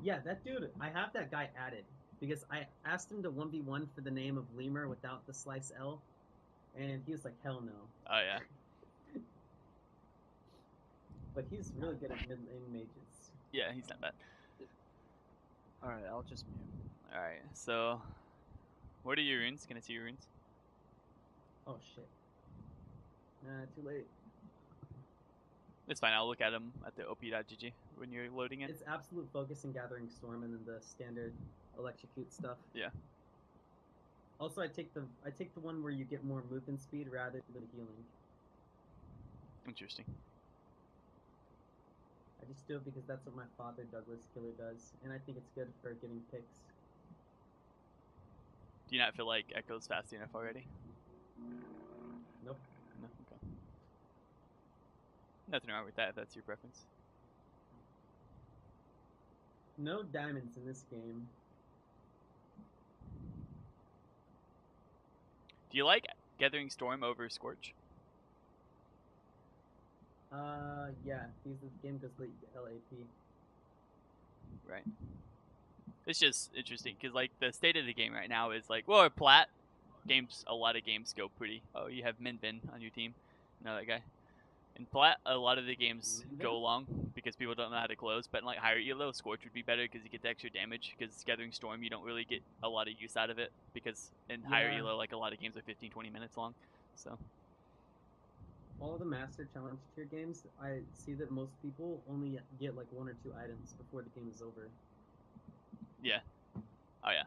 Yeah, that dude, I have that guy added because I asked him to 1v1 for the name of Lemur without the slice L, and he was like, hell no. Oh yeah. But he's really good at mid lane mages. Yeah, he's not bad. Alright, I'll just mute. Alright, so what are your runes? Can I see your runes? Oh shit. Nah, too late. It's fine, I'll look at them at the op.gg when you're loading it. It's absolute focus and gathering storm and then the standard electrocute stuff. Yeah. Also, I take the one where you get more movement speed rather than healing. Interesting. I just do it because that's what my father Douglas Killer does, and I think it's good for getting picks. Do you not feel like Ekko's fast enough already? Nope. No? Okay. Nothing wrong with that if that's your preference. No diamonds in this game. Do you like Gathering Storm over Scorch? Yeah, because the game goes late LAP. Right. It's just interesting because like the state of the game right now is like, well, Plat games, a lot of games go pretty. Oh, you have Minvin on your team. You know that guy. In Plat, a lot of the games go long because people don't know how to close. But in like higher elo, Scorch would be better because you get the extra damage. Because Gathering Storm, you don't really get a lot of use out of it because in higher elo, like a lot of games are 15-20 minutes long. So all the Master Challenge tier games, I see that most people only get like 1 or 2 items before the game is over. Yeah. Oh yeah.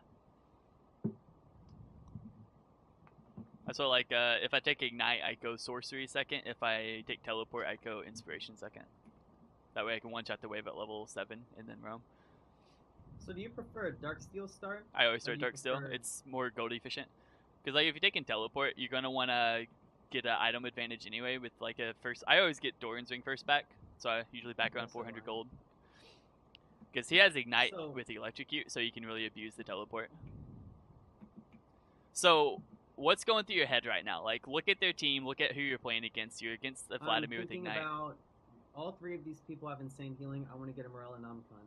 So like, if I take Ignite, I go Sorcery second. If I take Teleport, I go Inspiration second. That way I can one-shot the wave at level 7 and then roam. So do you prefer Darksteel start? I always start Darksteel. It's more gold efficient. Because like if you're taking Teleport, you're going to want to get an item advantage anyway with like a first... I always get Doran's Ring first back. So I usually back around 400 gold. Because he has Ignite with Electrocute, so you can really abuse the Teleport. So what's going through your head right now? Like, look at their team, look at who you're playing against. You're against the Vladimir with Ignite. About all 3 of these people have insane healing. I want to get a Morel and Omicron.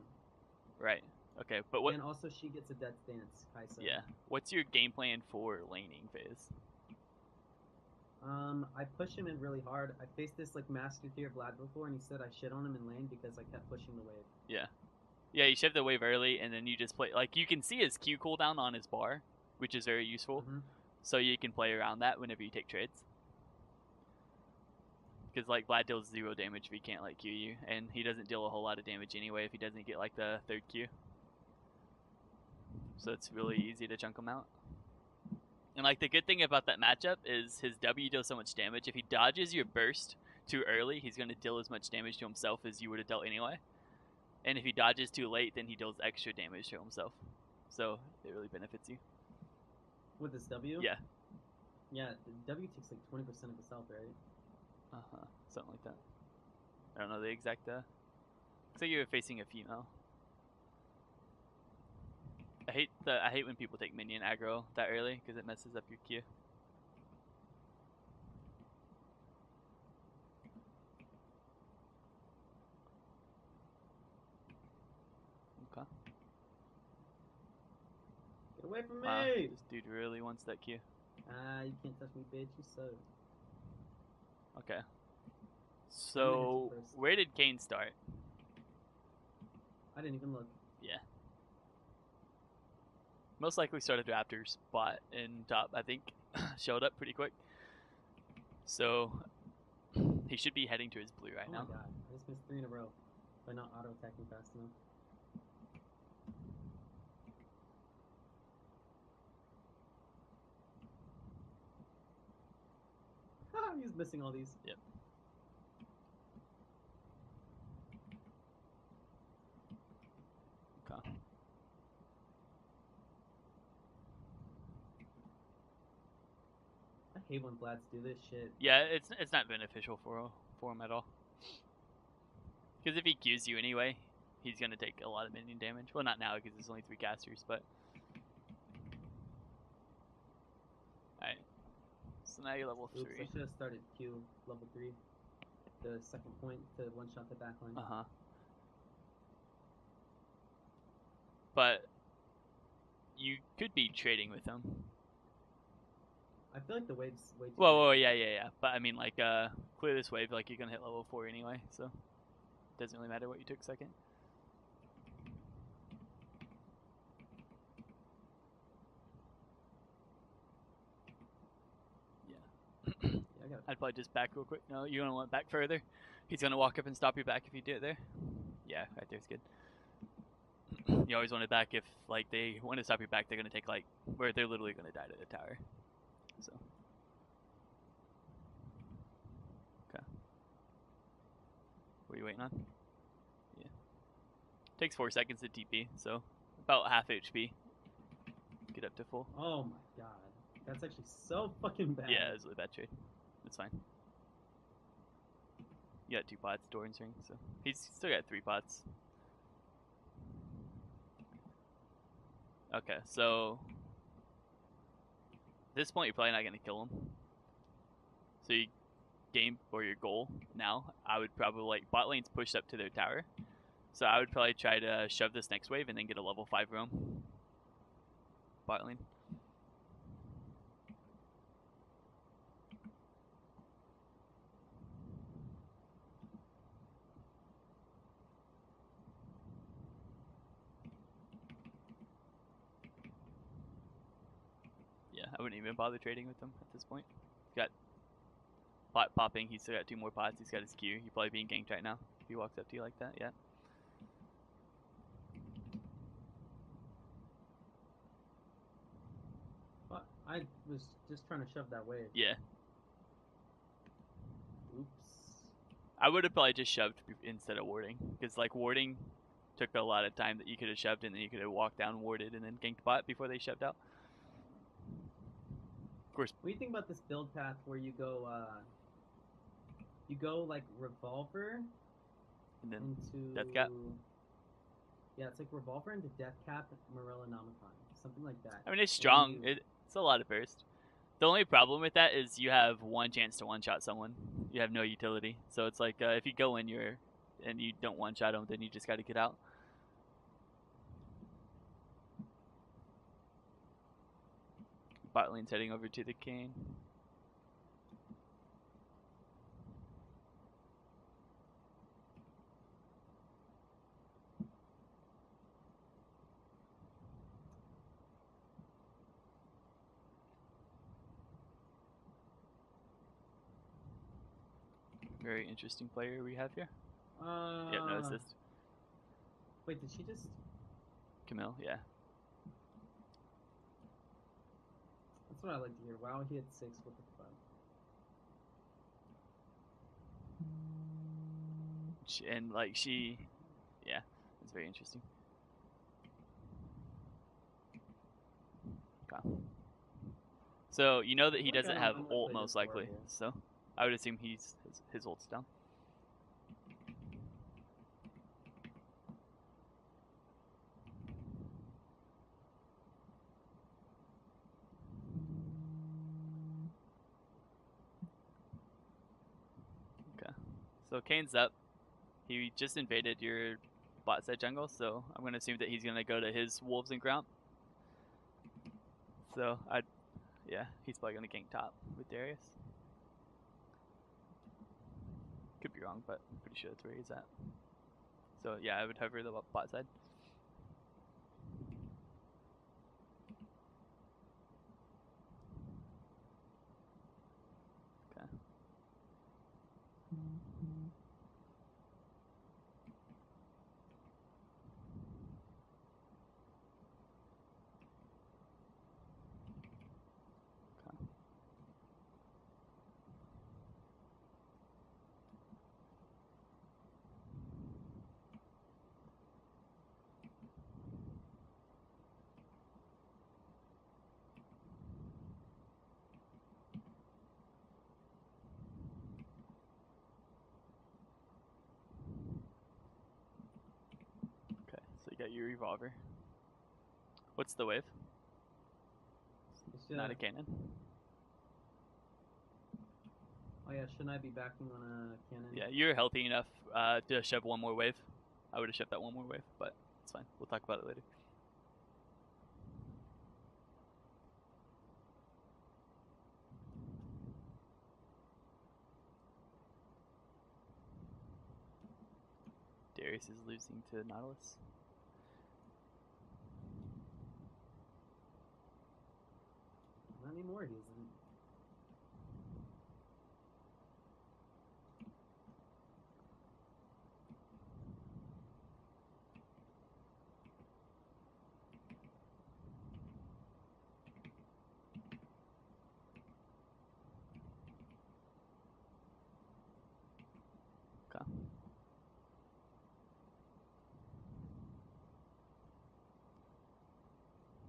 Right. Okay, but what? And also she gets a Death Dance, Kaisa. Yeah. What's your game plan for laning phase? I push him in really hard. I faced this like master tier Vlad before, and he said I shit on him in lane because I kept pushing the wave. Yeah. Yeah, you shove the wave early, and then you just play. Like, you can see his Q cooldown on his bar, which is very useful. So you can play around that whenever you take trades. Because, like, Vlad deals 0 damage if he can't, like, Q you. And he doesn't deal a whole lot of damage anyway if he doesn't get, like, the 3rd Q. So it's really easy to chunk him out. And, like, the good thing about that matchup is his W deals so much damage. If he dodges your burst too early, he's going to deal as much damage to himself as you would have dealt anyway. And if he dodges too late, then he deals extra damage to himself. So it really benefits you. With this W? Yeah. Yeah, the W takes like 20% of his health, right? Uh-huh. Something like that. I don't know the exact, looks like you were facing a female. I hate when people take minion aggro that early, because it messes up your Q. Okay. Get away from me! This dude really wants that Q. You can't touch me, bitch, you suck. Okay. So, where did Kane start? I didn't even look. Yeah. Most likely started after spot in top, I think. Showed up pretty quick. So, he should be heading to his blue right now. Oh my god, I just missed 3 in a row. By not auto-attacking fast enough. He's missing all these. Yep. Okay. I hate when Vlads do this shit. Yeah, it's not beneficial for him at all. Because if he Qs you anyway, he's gonna take a lot of minion damage. Well, not now because there's only 3 casters, but. Alright. So now you're level 3. Oops, I should have started Q level 3. The second point to one-shot the backline. Uh-huh. but you could be trading with him. I feel like the wave's way too Whoa, big. yeah. But I mean, like, clear this wave, like, you're gonna hit level 4 anyway, so it doesn't really matter what you took second. Yeah, I got it. I'd probably just back real quick. No, you're gonna want back further. He's gonna walk up and stop your back if you do it there. Yeah, right there's good. You always want to back if, like, they want to stop your back, they're gonna take, like, where they're literally gonna die to the tower. So. Okay. What are you waiting on? Yeah. Takes 4 seconds to TP, so about half HP. Get up to full. Oh my god. That's actually so fucking bad. Yeah, it's a really bad trade. It's fine. You got 2 pots, door and string, so he's still got 3 pots. Okay, so at this point you're probably not gonna kill him. So you game or your goal now, I would probably, like, bot lane's pushed up to their tower. So I would probably try to shove this next wave and then get a level 5 roam. Bot lane. Yeah, I wouldn't even bother trading with him at this point. He's got pot popping, he's still got 2 more pots, he's got his Q. He's probably being ganked right now if he walks up to you like that, yeah. But I was just trying to shove that wave. Yeah. Oops. I would have probably just shoved instead of warding, because, like, warding took a lot of time that you could have shoved, and then you could have walked down, warded, and then ganked bot before they shoved out. Of course. What do you think about this build path where you go like revolver And then into death cap. Yeah, it's like revolver into death cap, Morella Nomicon, something like that. I mean, it's strong. You- It's a lot of burst. The only problem with that is you have 1 chance to one-shot someone. You have no utility. So it's like, if you go in and you don't one-shot them, then you just got to get out. Bot lane's heading over to the cane. Very interesting player we have here. Yep, no assist. Wait, did she just? Camille, yeah. That's what I like to hear. Wow, he had 6. What the fuck? And, like, yeah, it's very interesting. Okay. So you know that he Like, I doesn't don't- have I'm gonna ult play most this likely, horrible. so I would assume his ult's down. Okay, so Kane's up. He just invaded your bot side jungle, so I'm gonna assume that he's gonna go to his wolves and ground. So yeah, he's probably gonna gank top with Darius. Could be wrong, but I'm pretty sure that's where he's at. So yeah, I would hover the bot side. Okay. Okay. Okay, so you got your revolver. What's the wave? It's Not a cannon. Oh yeah, shouldn't I be backing on a cannon? Yeah, you're healthy enough to shove 1 more wave. I would have shoved that 1 more wave, but it's fine. We'll talk about it later. Darius is losing to Nautilus. Not anymore, he isn't. Okay.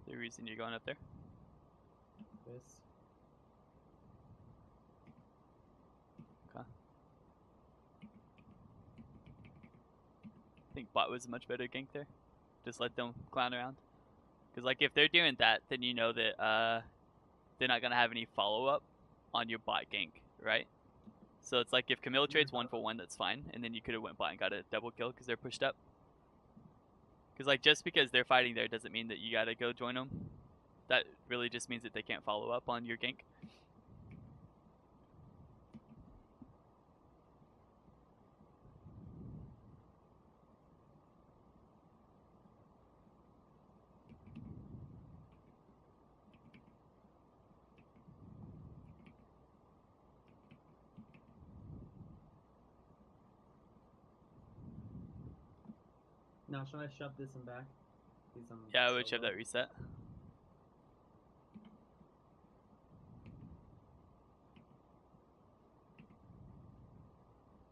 The reason you're going up there? This. Okay. I think bot was a much better gank there. Just let them clown around. Because like if they're doing that, then you know that they're not gonna have any follow up on your bot gank, right? So it's like if Camille trades 1-for-1, that's fine, and then you could have went bot and got a double kill because they're pushed up. Because like just because they're fighting there doesn't mean that you gotta go join them. That really just means that they can't follow up on your gank. Now, should I shove this in back? Because I'm Yeah, I would so shove low. that reset.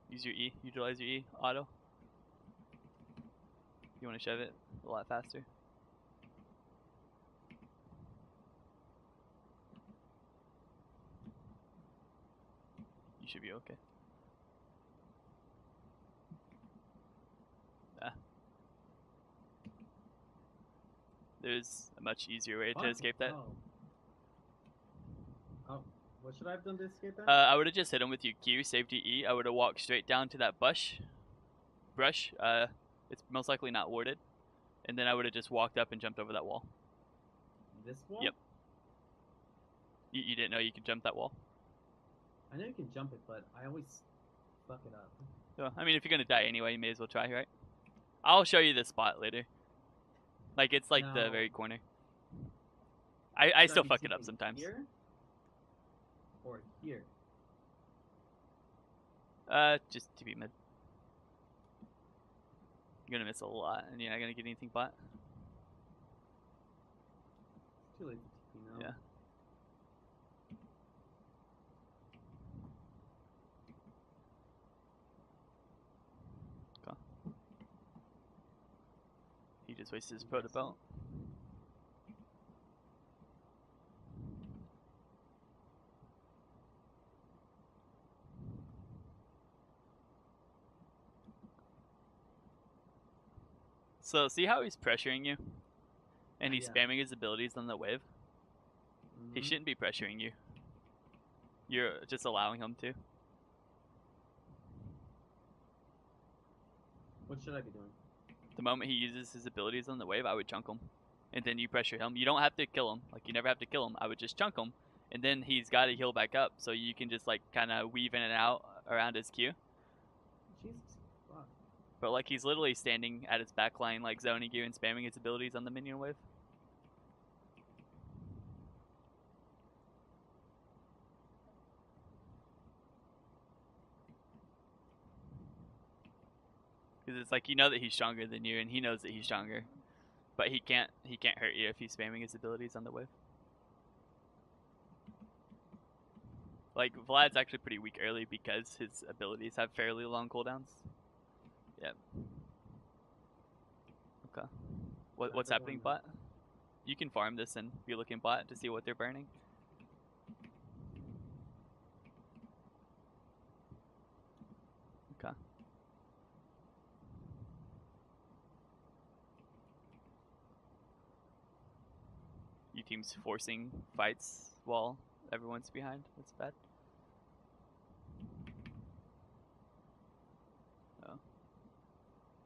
Use your E, utilize your E, auto. You want to shove it a lot faster. You should be okay. There's a much easier way to What? escape that. Oh, what should I have done to escape that? I would have just hit him with your Q, saved your E. I would have walked straight down to that brush. It's most likely not warded. And then I would have just walked up and jumped over that wall. This wall? Yep. You didn't know you could jump that wall? I know you can jump it, but I always fuck it up. So, I mean, if you're going to die anyway, you may as well try, right? I'll show you the spot later. Like, it's like the No. very corner. I Should still be fuck it up TPing sometimes. Here? Or here? Just TP mid. You're gonna miss a lot, and you're not gonna get anything bot. It's too late to TP now. Yeah. Okay. He just wasted his proto belt. So see how he's pressuring you? And he's Yeah. spamming his abilities on the wave? He Mhm. shouldn't be pressuring you. You're just allowing him to. What should I be doing? The moment he uses his abilities on the wave, I would chunk him. And then you pressure him. You don't have to kill him. Like, you never have to kill him. I would just chunk him. And then he's got to heal back up. So you can just, like, kind of weave in and out around his Q. Jesus fuck. But, like, he's literally standing at his backline, like, zoning you and spamming his abilities on the minion wave. Because it's like, you know that he's stronger than you, and he knows that he's stronger. But he can't hurt you if he's spamming his abilities on the wave. Like, Vlad's actually pretty weak early because his abilities have fairly long cooldowns. Yep. Okay. What's happening, bot? You can farm this and be looking bot to see what they're burning. Okay. Your team's forcing fights while everyone's behind. That's bad. Oh.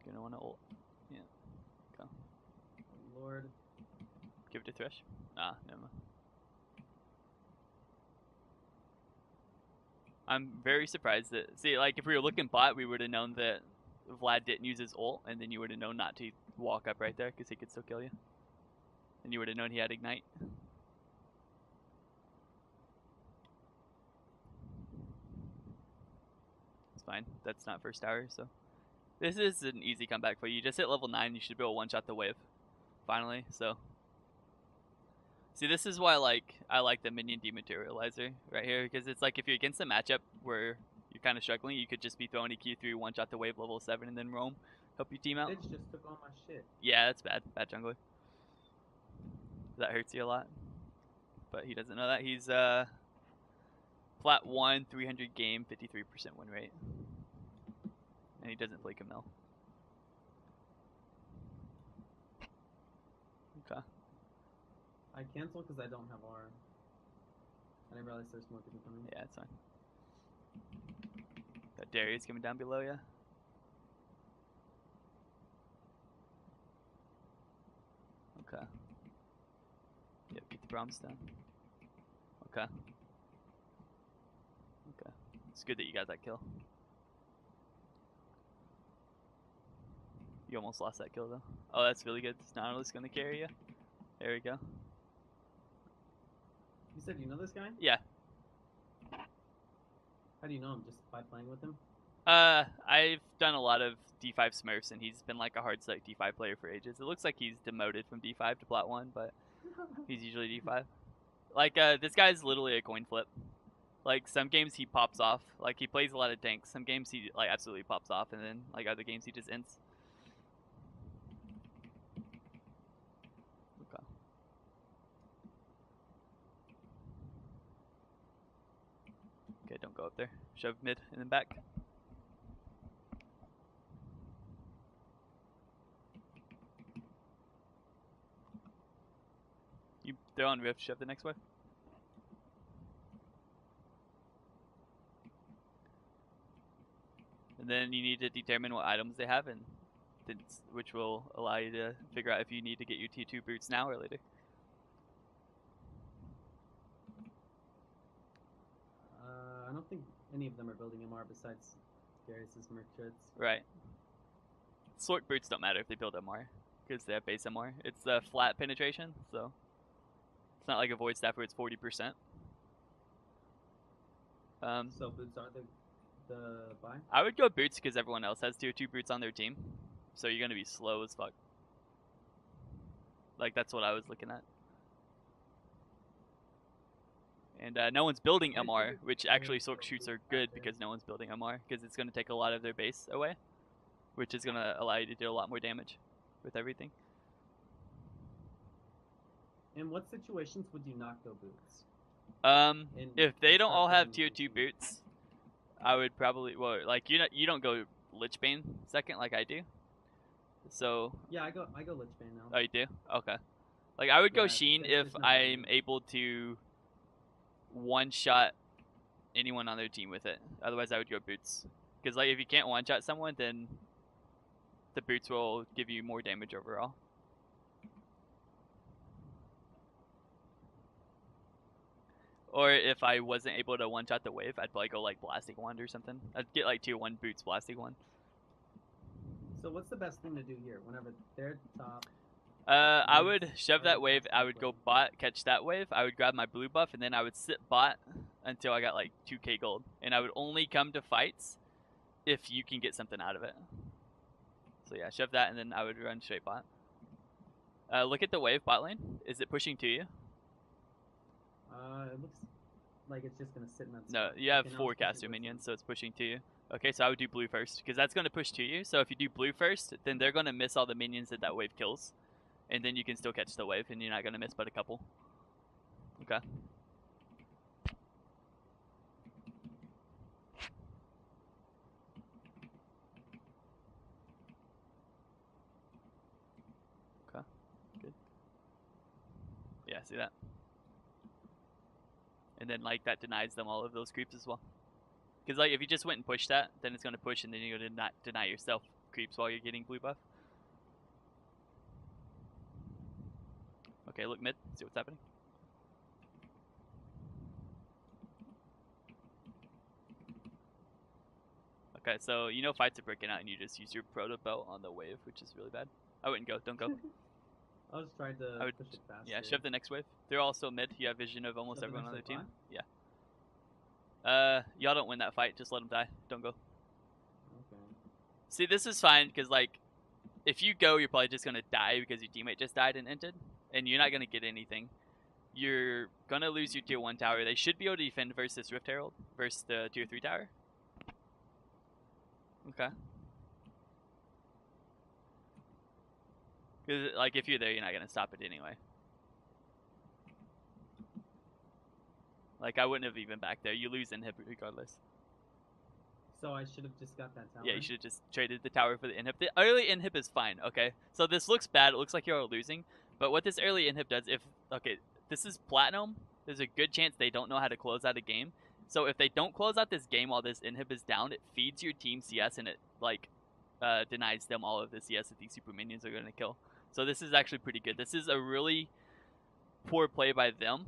Gonna wanna ult. Yeah. Okay. Oh, Lord. Give it to Thresh. Ah, never mind. I'm very surprised that... See, like, if we were looking bot, we would have known that Vlad didn't use his ult, and then you would have known not to walk up right there because he could still kill you. And you would have known he had ignite. It's fine. That's not first tower, so. This is an easy comeback for you. You just hit level 9, you should be able to one-shot the wave. Finally, so. See, this is why I like the minion dematerializer right here, because it's like if you're against a matchup where you're kind of struggling, you could just be throwing a Q3, one-shot the wave level 7, and then roam. Help your team out. Bitch just took all my shit. Yeah, that's bad. Bad jungler. That hurts you a lot. But he doesn't know that. He's Plat 1, 300 game, 53% win rate. And he doesn't play Camille. Okay. I cancel because I don't have R. I didn't realize there's more people coming. Yeah, it's fine. Got Darius coming down below ya. Okay. Yep, get the Bromstone. Okay. Okay. It's good that you got that kill. You almost lost that kill though. Oh, that's really good. It's not only gonna carry you. There we go. You said you know this guy? Yeah. How do you know him? Just by playing with him? I've done a lot of D5 Smurfs, and he's been like a hard select D5 player for ages. It looks like he's demoted from D5 to Plat 1, but he's usually D5. Like, this guy's literally a coin flip. Like, some games he pops off. Like, he plays a lot of tanks. Some games he, like, absolutely pops off, and then, like, other games he just ends. Okay. Okay, don't go up there. Shove mid and then back. They're on Rift, shove the next wave. And then you need to determine what items they have, and which will allow you to figure out if you need to get your T2 boots now or later. I don't think any of them are building MR besides Darius's merchants. Right. Sork boots don't matter if they build MR, because they have base MR. It's flat penetration, so it's not like a void staff where it's 40%. So boots are the buy? I would go boots because everyone else has tier 2 boots on their team, so you're gonna be slow as fuck. Like, that's what I was looking at. And no one's building MR, which actually Sork shoots are good because no one's building MR, because it's going to take a lot of their base away, which is going to allow you to do a lot more damage with everything. In what situations would you not go boots? If they don't all have tier 2 boots, I would probably, well, like, you don't go Lichbane second like I do. So yeah, I go Lichbane now. Oh, you do? Okay. Like, I would go Yeah, Sheen there's if no I'm reason. able to one-shot anyone on their team with it. Otherwise, I would go boots. Because, like, if you can't one-shot someone, then the boots will give you more damage overall. Or if I wasn't able to one-shot the wave, I'd probably go, like, Blasting Wand or something. I'd get, like, tier 1 boots Blasting Wand. So what's the best thing to do here? Whenever they're top, I would Boots shove are that the wave, best I to would go play. bot, catch that wave, I would grab my blue buff, and then I would sit bot until I got like 2k gold. And I would only come to fights if you can get something out of it. So yeah, shove that, and then I would run straight bot. Look at the wave bot lane. Is it pushing to you? it looks like it's just gonna sit in that No, spot. you have Okay, now 4 it's pushing caster towards minions, them. so it's pushing to you. Okay, so I would do blue first, because that's going to push to you. So if you do blue first, then they're going to miss all the minions that wave kills. And then you can still catch the wave, and you're not going to miss but a couple. Okay. Okay, good. Yeah, see that? And then, like, that denies them all of those creeps as well. Because, like, if you just went and pushed that, then it's going to push, and then you're going to deny yourself creeps while you're getting blue buff. Okay, look mid, see what's happening. Okay, so you know fights are breaking out and you just use your proto belt on the wave, which is really bad. I wouldn't go. Don't go. I was trying to I would, push it faster. yeah, shove the next wave. They're also mid. You have vision of almost Shove the everyone on their next team. wave Yeah. Y'all don't win that fight. Just let them die. Don't go. Okay. See, this is fine because like, if you go, you're probably just gonna die because your teammate just died and entered, and you're not gonna get anything. You're gonna lose your tier 1 tower. They should be able to defend versus Rift Herald versus the tier 3 tower. Okay. Because like if you're there, you're not gonna stop it anyway. Like I wouldn't have even back there. You lose inhib regardless. So I should have just got that tower. Yeah, you should have just traded the tower for the inhib. The early inhib is fine. Okay, so this looks bad. It looks like you're losing, but what this early inhib does, if this is platinum, there's a good chance they don't know how to close out a game. So if they don't close out this game while this inhib is down, it feeds your team CS and it like denies them all of the CS that these super minions are gonna kill. So this is actually pretty good. This is a really poor play by them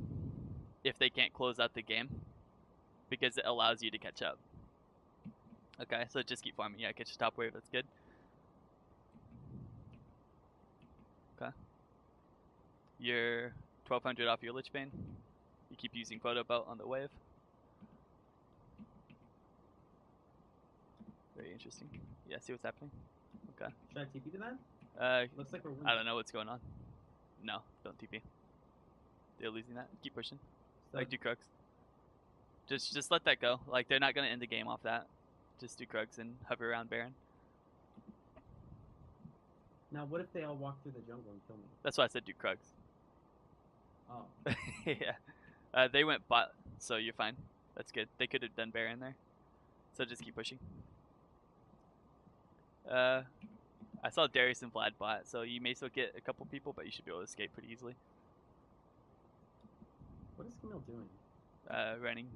if they can't close out the game because it allows you to catch up. Okay, so just keep farming. Yeah, catch the top wave. That's good. Okay. You're 1200 off your Lich Bane. You keep using Proto Belt on the wave. Very interesting. Yeah, see what's happening. Okay. Should I TP to that? Looks like we're winning. I don't know what's going on. No, don't TP. They're losing that. Keep pushing. So, Like do Krugs. Just let that go. Like they're not gonna end the game off that. Just do Krugs and hover around Baron. now, what if they all walk through the jungle and kill me? That's why I said do Krugs. Oh. Yeah. They went bot, so you're fine. That's good. They could have done Baron there. So just keep pushing. I saw Darius and Vlad bot, so you may still get a couple people, but you should be able to escape pretty easily. What is Camille doing? Running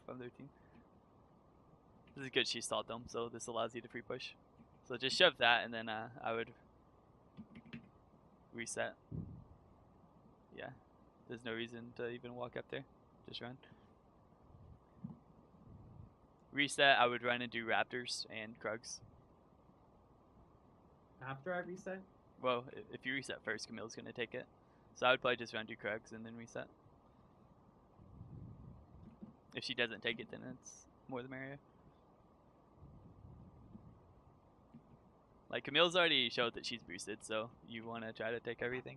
from their team. This is good. She stalled them, so this allows you to free push. So just shove that, and then I would reset. Yeah, there's no reason to even walk up there. Just run. Reset. I would run and do Raptors and Krugs. After I reset? Well, if you reset first, Camille's gonna take it. So I would probably just run do Krugs and then reset. If she doesn't take it, then it's more the merrier. Like Camille's already showed that she's boosted, so you want to try to take everything.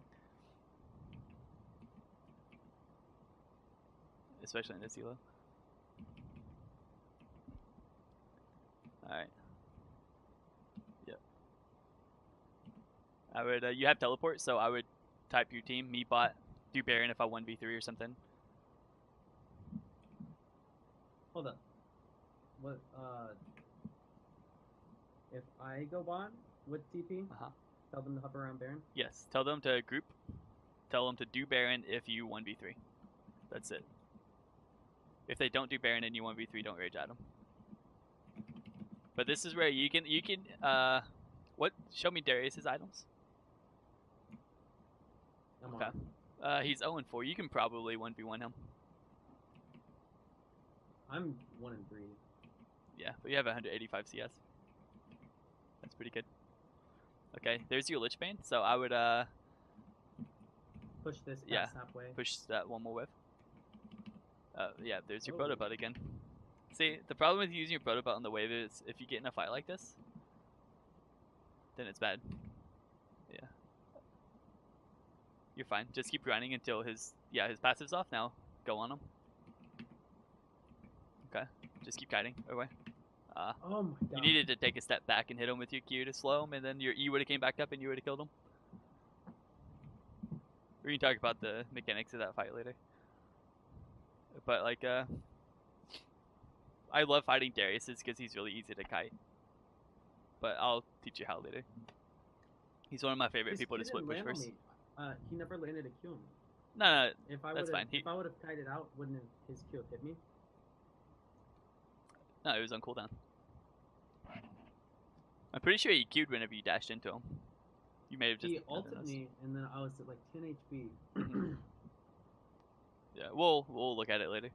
Especially in this elo. Alright. Yep. I would, you have teleport, so I would type your team, me bot, do Baron if I 1v3 or something. Hold up. What, if I go bot with TP, tell them to hover around Baron? Yes, tell them to group. Tell them to do Baron if you 1v3. That's it. If they don't do Baron and you 1v3, don't rage at them. But this is where you can what? Show me Darius's items. I'm Okay. on. He's 0-4. You can probably 1v1 him. I'm 1 and 3. Yeah, but you have 185 CS. That's pretty good. Okay, there's your Lich Bane. So I would Push this past yeah, halfway. push that one more whiff. Yeah, there's your Oh. Proto Bot again. See, the problem with using your Proto Bot on the wave is if you get in a fight like this, then it's bad. Yeah. You're fine. Just keep running until his passive's off now. Go on him. Okay. Just keep kiting away. Oh my god. You needed to take a step back and hit him with your Q to slow him, and then your E would have came back up and you would have killed him. We can talk about the mechanics of that fight later. But like, I love fighting Darius's because he's really easy to kite. But I'll teach you how later. He's one of my favorite His people to Q split didn't push land on first. me. He never landed a Q on me. No, If I that's fine. If I would have kited out, wouldn't his Q have hit me? no, it was on cooldown. I'm pretty sure he queued whenever you dashed into him. You may have just He ulted me, and then I was at like 10 HP. Yeah, we'll look at it later.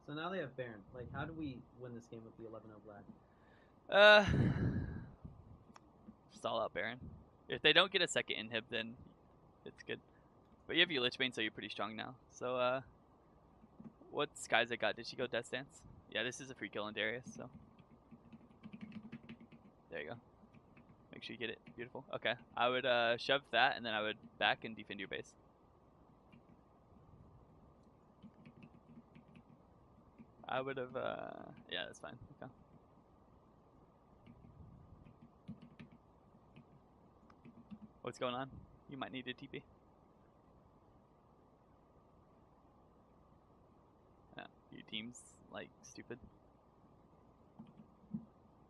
So now they have Baron. Like, how do we win this game with the 11-0 Vlad? Stall out Baron. If they don't get a second inhib, then it's good. But you have your Lich Bane, so you're pretty strong now. So, what skies I got? Did she go Death Stance? Yeah, this is a free kill on Darius, so. There you go. Make sure you get it. Beautiful. Okay. I would shove that, and then I would back and defend your base. I would have, yeah, that's fine. Okay. What's going on? You might need a TP. Yeah, your team's, like, stupid.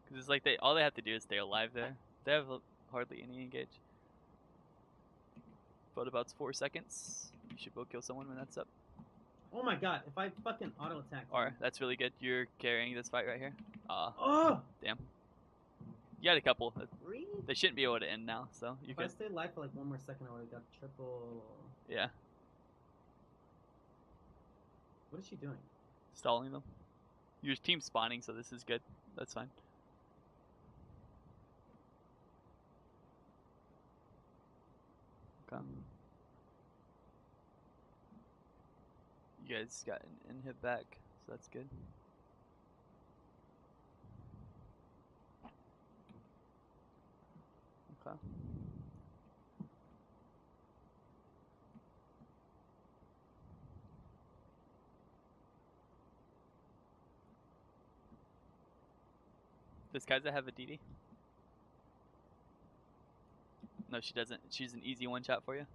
Because it's like all they have to do is stay alive there. They have hardly any engage. But about 4 seconds. You should both kill someone when that's up. Oh my god, if I fucking auto attack. Or, that's really good. You're carrying this fight right here. Oh! Damn. You got a couple. Really? They shouldn't be able to end now, so you If can. I stayed alive for like 1 more second, I would have got triple. Yeah. What is she doing? Stalling them. Your team's spawning, so this is good. That's fine. Okay. You guys got an inhib back, so that's good. Okay. Does Kaiser have a DD? No, she doesn't. She's an easy one shot for you.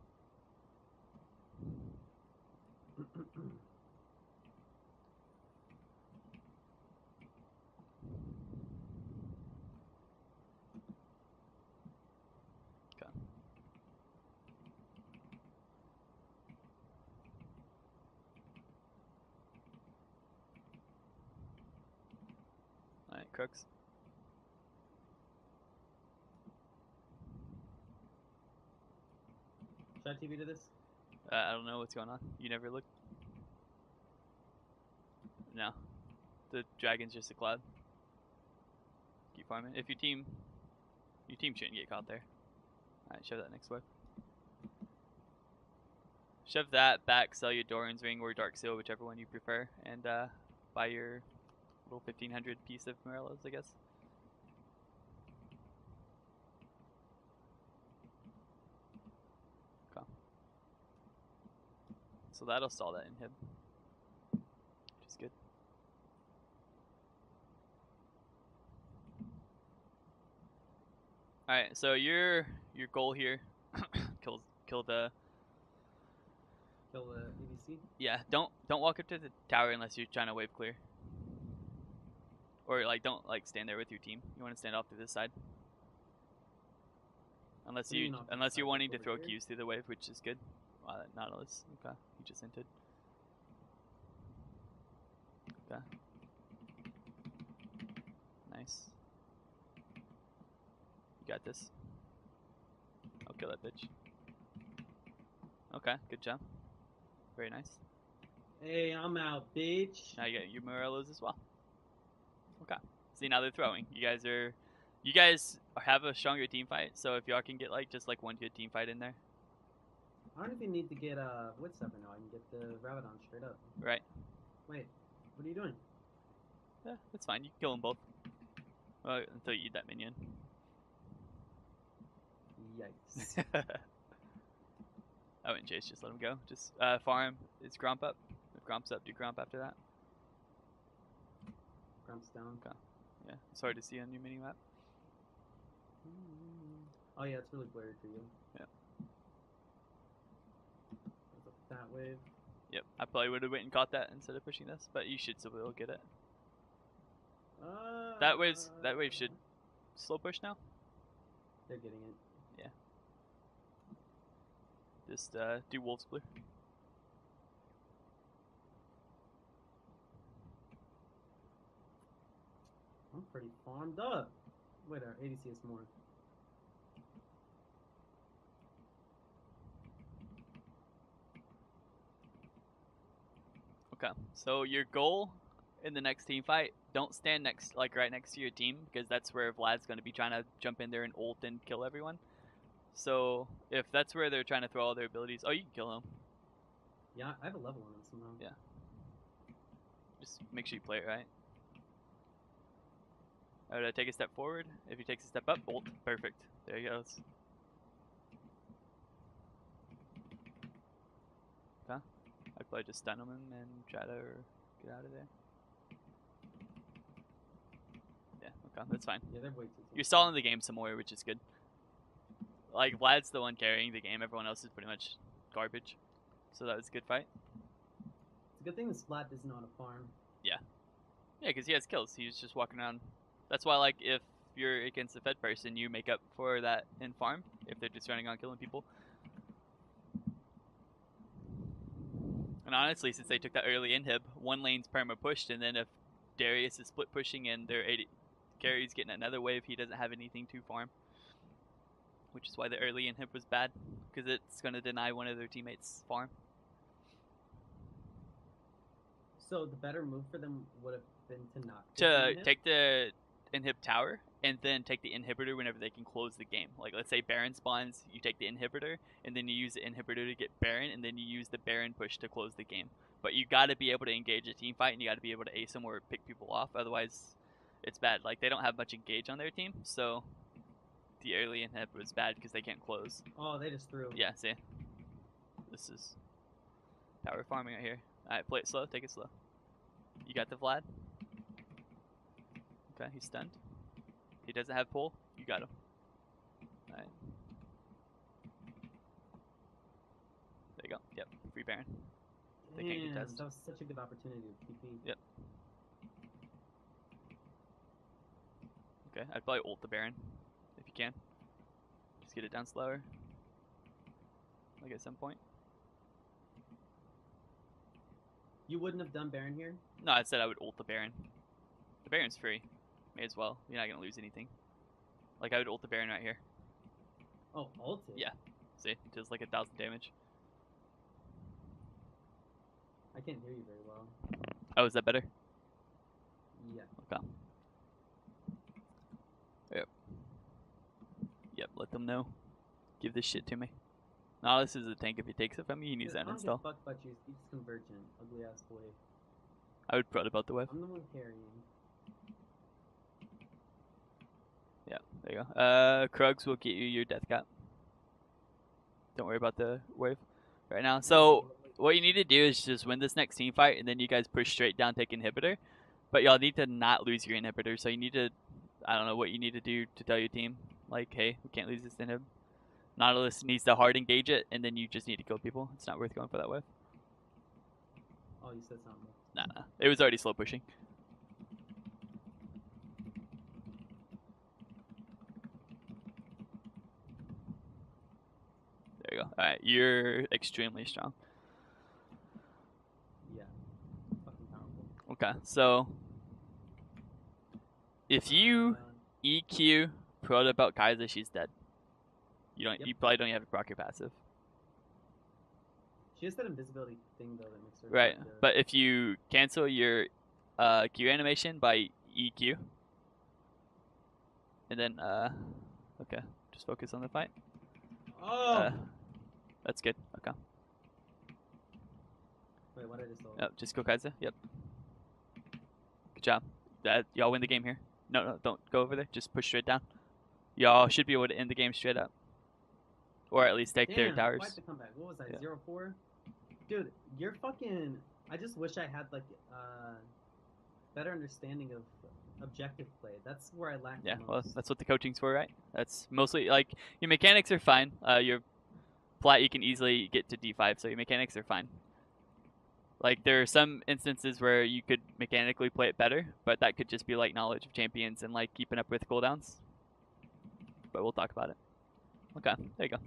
Okay. Alright, Crooks. Should I TV to this? I don't know what's going on. You never looked? No. The dragon's just a cloud. Keep farming. If your team shouldn't get caught there. Alright, shove that next wave. Shove that back, sell your Doran's Ring or Dark Seal, whichever one you prefer, and buy your little 1500 piece of Morellos, I guess. Okay. So that'll stall that inhib. Which is good. Alright, so your goal here kill the Kill the ABC? yeah, don't walk up to the tower unless you're trying to wave clear. Or like don't like stand there with your team. You want to stand off to this side. Unless you're wanting to throw Qs through the wave, which is good. Wow, that Nautilus. Okay, you just entered. Okay. Nice. You got this. I'll kill that bitch. Okay, good job. Very nice. Hey, I'm out, bitch. Now you got your Morellos as well. Okay. See, now they're throwing. You guys have a stronger team fight, so if y'all can get like just like one good team fight in there. I don't even need to get Wits up now. I can get the Rabadon straight up. Right. Wait, what are you doing? Yeah, that's fine. You can kill them both. Well, until you eat that minion. Yikes. I wouldn't chase, just let him go. Just farm. Is Gromp up? If Gromp's up, do Gromp after that. Grump's down. Okay. Yeah, it's hard to see on your mini map. Oh yeah, it's really blurry for you. Yeah. There's a fat wave. Yep, I probably would have went and caught that instead of pushing this, but you should still be able to get it. That wave should slow push now. They're getting it. Yeah. Just do Wolf's Blue. I'm pretty farmed up. Wait, our ADC is more. Okay, so your goal in the next team fight, don't stand right next to your team, because that's where Vlad's going to be trying to jump in there and ult and kill everyone. So if that's where they're trying to throw all their abilities, oh, you can kill him. Yeah, I have a level on him somehow. Yeah. Just make sure you play it right. Alright, take a step forward. If he takes a step up, ult. Perfect. There he goes. Okay. I'd probably just stun him and try to get out of there. Yeah, okay, that's fine. Yeah, they're way too. You're stalling the game some more, which is good. Like, Vlad's the one carrying the game. Everyone else is pretty much garbage. So that was a good fight. It's a good thing this Plat isn't on a farm. Yeah, because he has kills. He's just walking around. That's why, like, if you're against a fed person, you make up for that in farm. If they're just running on killing people. And honestly, since they took that early inhib, one lane's perma pushed, and then if Darius is split pushing and their 80 carries getting another wave, he doesn't have anything to farm. Which is why the early inhib was bad, because it's going to deny one of their teammates farm. So the better move for them would have been to not take the inhib tower and then take the inhibitor whenever they can close the game. Like, let's say Baron spawns, you take the inhibitor and then you use the inhibitor to get Baron, and then you use the Baron push to close the game. But you got to be able to engage a team fight, and you got to be able to ace them or pick people off. Otherwise, it's bad. Like, they don't have much engage on their team, so the early inhib was bad because they can't close. Oh, they just threw. Yeah, see? This is tower farming right here. Alright, play it slow, take it slow. You got the Vlad? Okay, he's stunned. He doesn't have pull, you got him. Alright. There you go, yep, free Baron. They can't get tested. That was such a good opportunity to TP. Yep. Okay, I'd probably ult the Baron, if you can. Just get it down slower. Like at some point. You wouldn't have done Baron here? No, I said I would ult the Baron. The Baron's free. May as well. You're not going to lose anything. Like, I would ult the Baron right here. Oh, ulted? Yeah. See? It does like 1,000 damage. I can't hear you very well. Oh, is that better? Yeah. Okay. Yep. Yep, let them know. Give this shit to me. No, this is a tank. If he takes it from me, he needs that install. Fuck but you. He's convergent. Ugly ass boy. I would prod about the web. I'm the one carrying. Yeah, there you go. Krugs will get you your death cap. Don't worry about the wave right now. So, what you need to do is just win this next team fight, and then you guys push straight down, take inhibitor. But y'all need to not lose your inhibitor, so you need to, I don't know what you need to do to tell your team, like, hey, we can't lose this inhib. Nautilus needs to hard engage it, and then you just need to kill people. It's not worth going for that wave. Oh, you said something. Nah. It was already slow pushing. There you go. Alright, you're extremely strong. Yeah. Fucking powerful. Okay, so if you EQ Prod about Kaiser, she's dead. You don't. Yep. You probably don't even have a proc your passive. She has that invisibility thing though that makes her. Right, but if you cancel your Q animation by EQ, and then okay, just focus on the fight. Oh. That's good. Okay. Wait, what did I just? Yep, just go Kaiser. Yep. Good job. That y'all win the game here. No, don't go over there. Just push straight down. Y'all should be able to end the game straight up. Or at least take their towers. Quite the comeback. What was that? Yeah. 0-4? Dude, you're fucking. I just wish I had like better understanding of objective play. That's where I lack. Yeah, the well, most. that's what the coaching's for, right? That's mostly like your mechanics are fine. Your Plat you can easily get to D5, so your mechanics are fine. Like there are some instances where you could mechanically play it better, but that could just be like knowledge of champions and like keeping up with cooldowns. But we'll talk about it. Okay, there you go.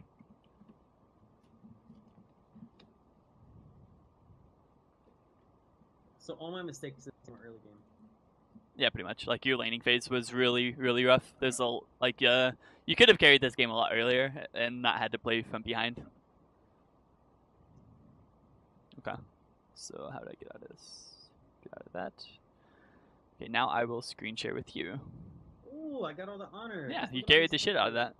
So all my mistakes in the early game. Yeah, pretty much. Like your laning phase was really, really rough. There's a like you could have carried this game a lot earlier and not had to play from behind. Okay. So how do I get out of this? Get out of that. Okay, now I will screen share with you. Ooh, I got all the honor. Yeah, Just you look at all carried the these shit out of skills.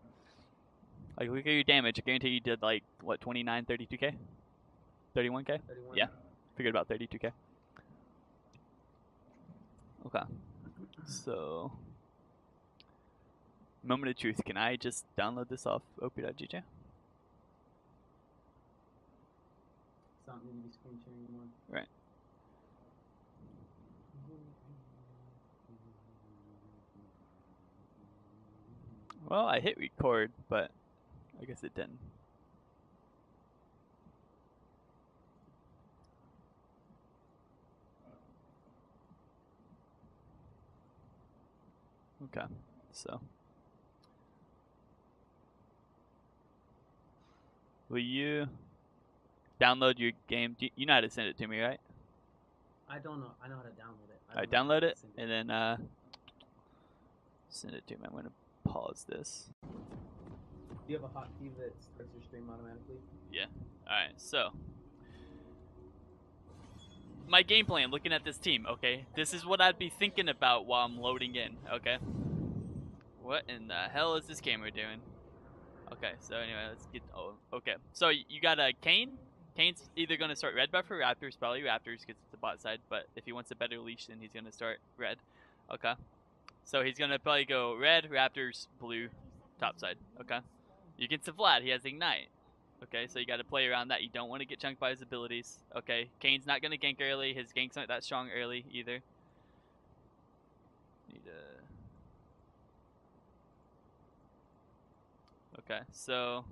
that. Like, look at your damage. I guarantee you did, like, what, 29, 32k? 31k? 31. Yeah, figured about 32k. Okay. So, moment of truth. Can I just download this off op.gj? It's not need to be screen sharing anymore. Right. Well, I hit record, but I guess it didn't. Okay, so will you download your game? You know how to send it to me, right? I don't know. I know how to download it. Alright, don't know how download to it send and then send it to me. I'm gonna pause this. Do you have a hotkey that starts your stream automatically? Yeah. Alright, so my game plan, looking at this team, okay? This is what I'd be thinking about while I'm loading in, okay? What in the hell is this camera doing? Okay, so anyway, let's get... Oh, okay. So you got a Kane. Kane's either going to start red buff or Raptors. Probably Raptors because it's the bot side. But if he wants a better leash, then he's going to start red. Okay. So he's going to probably go red, Raptors, blue, top side. Okay. You get to Vlad. He has Ignite. Okay, so you got to play around that. You don't want to get chunked by his abilities. Okay. Kane's not going to gank early. His gank's not that strong early either. Need to... Okay, so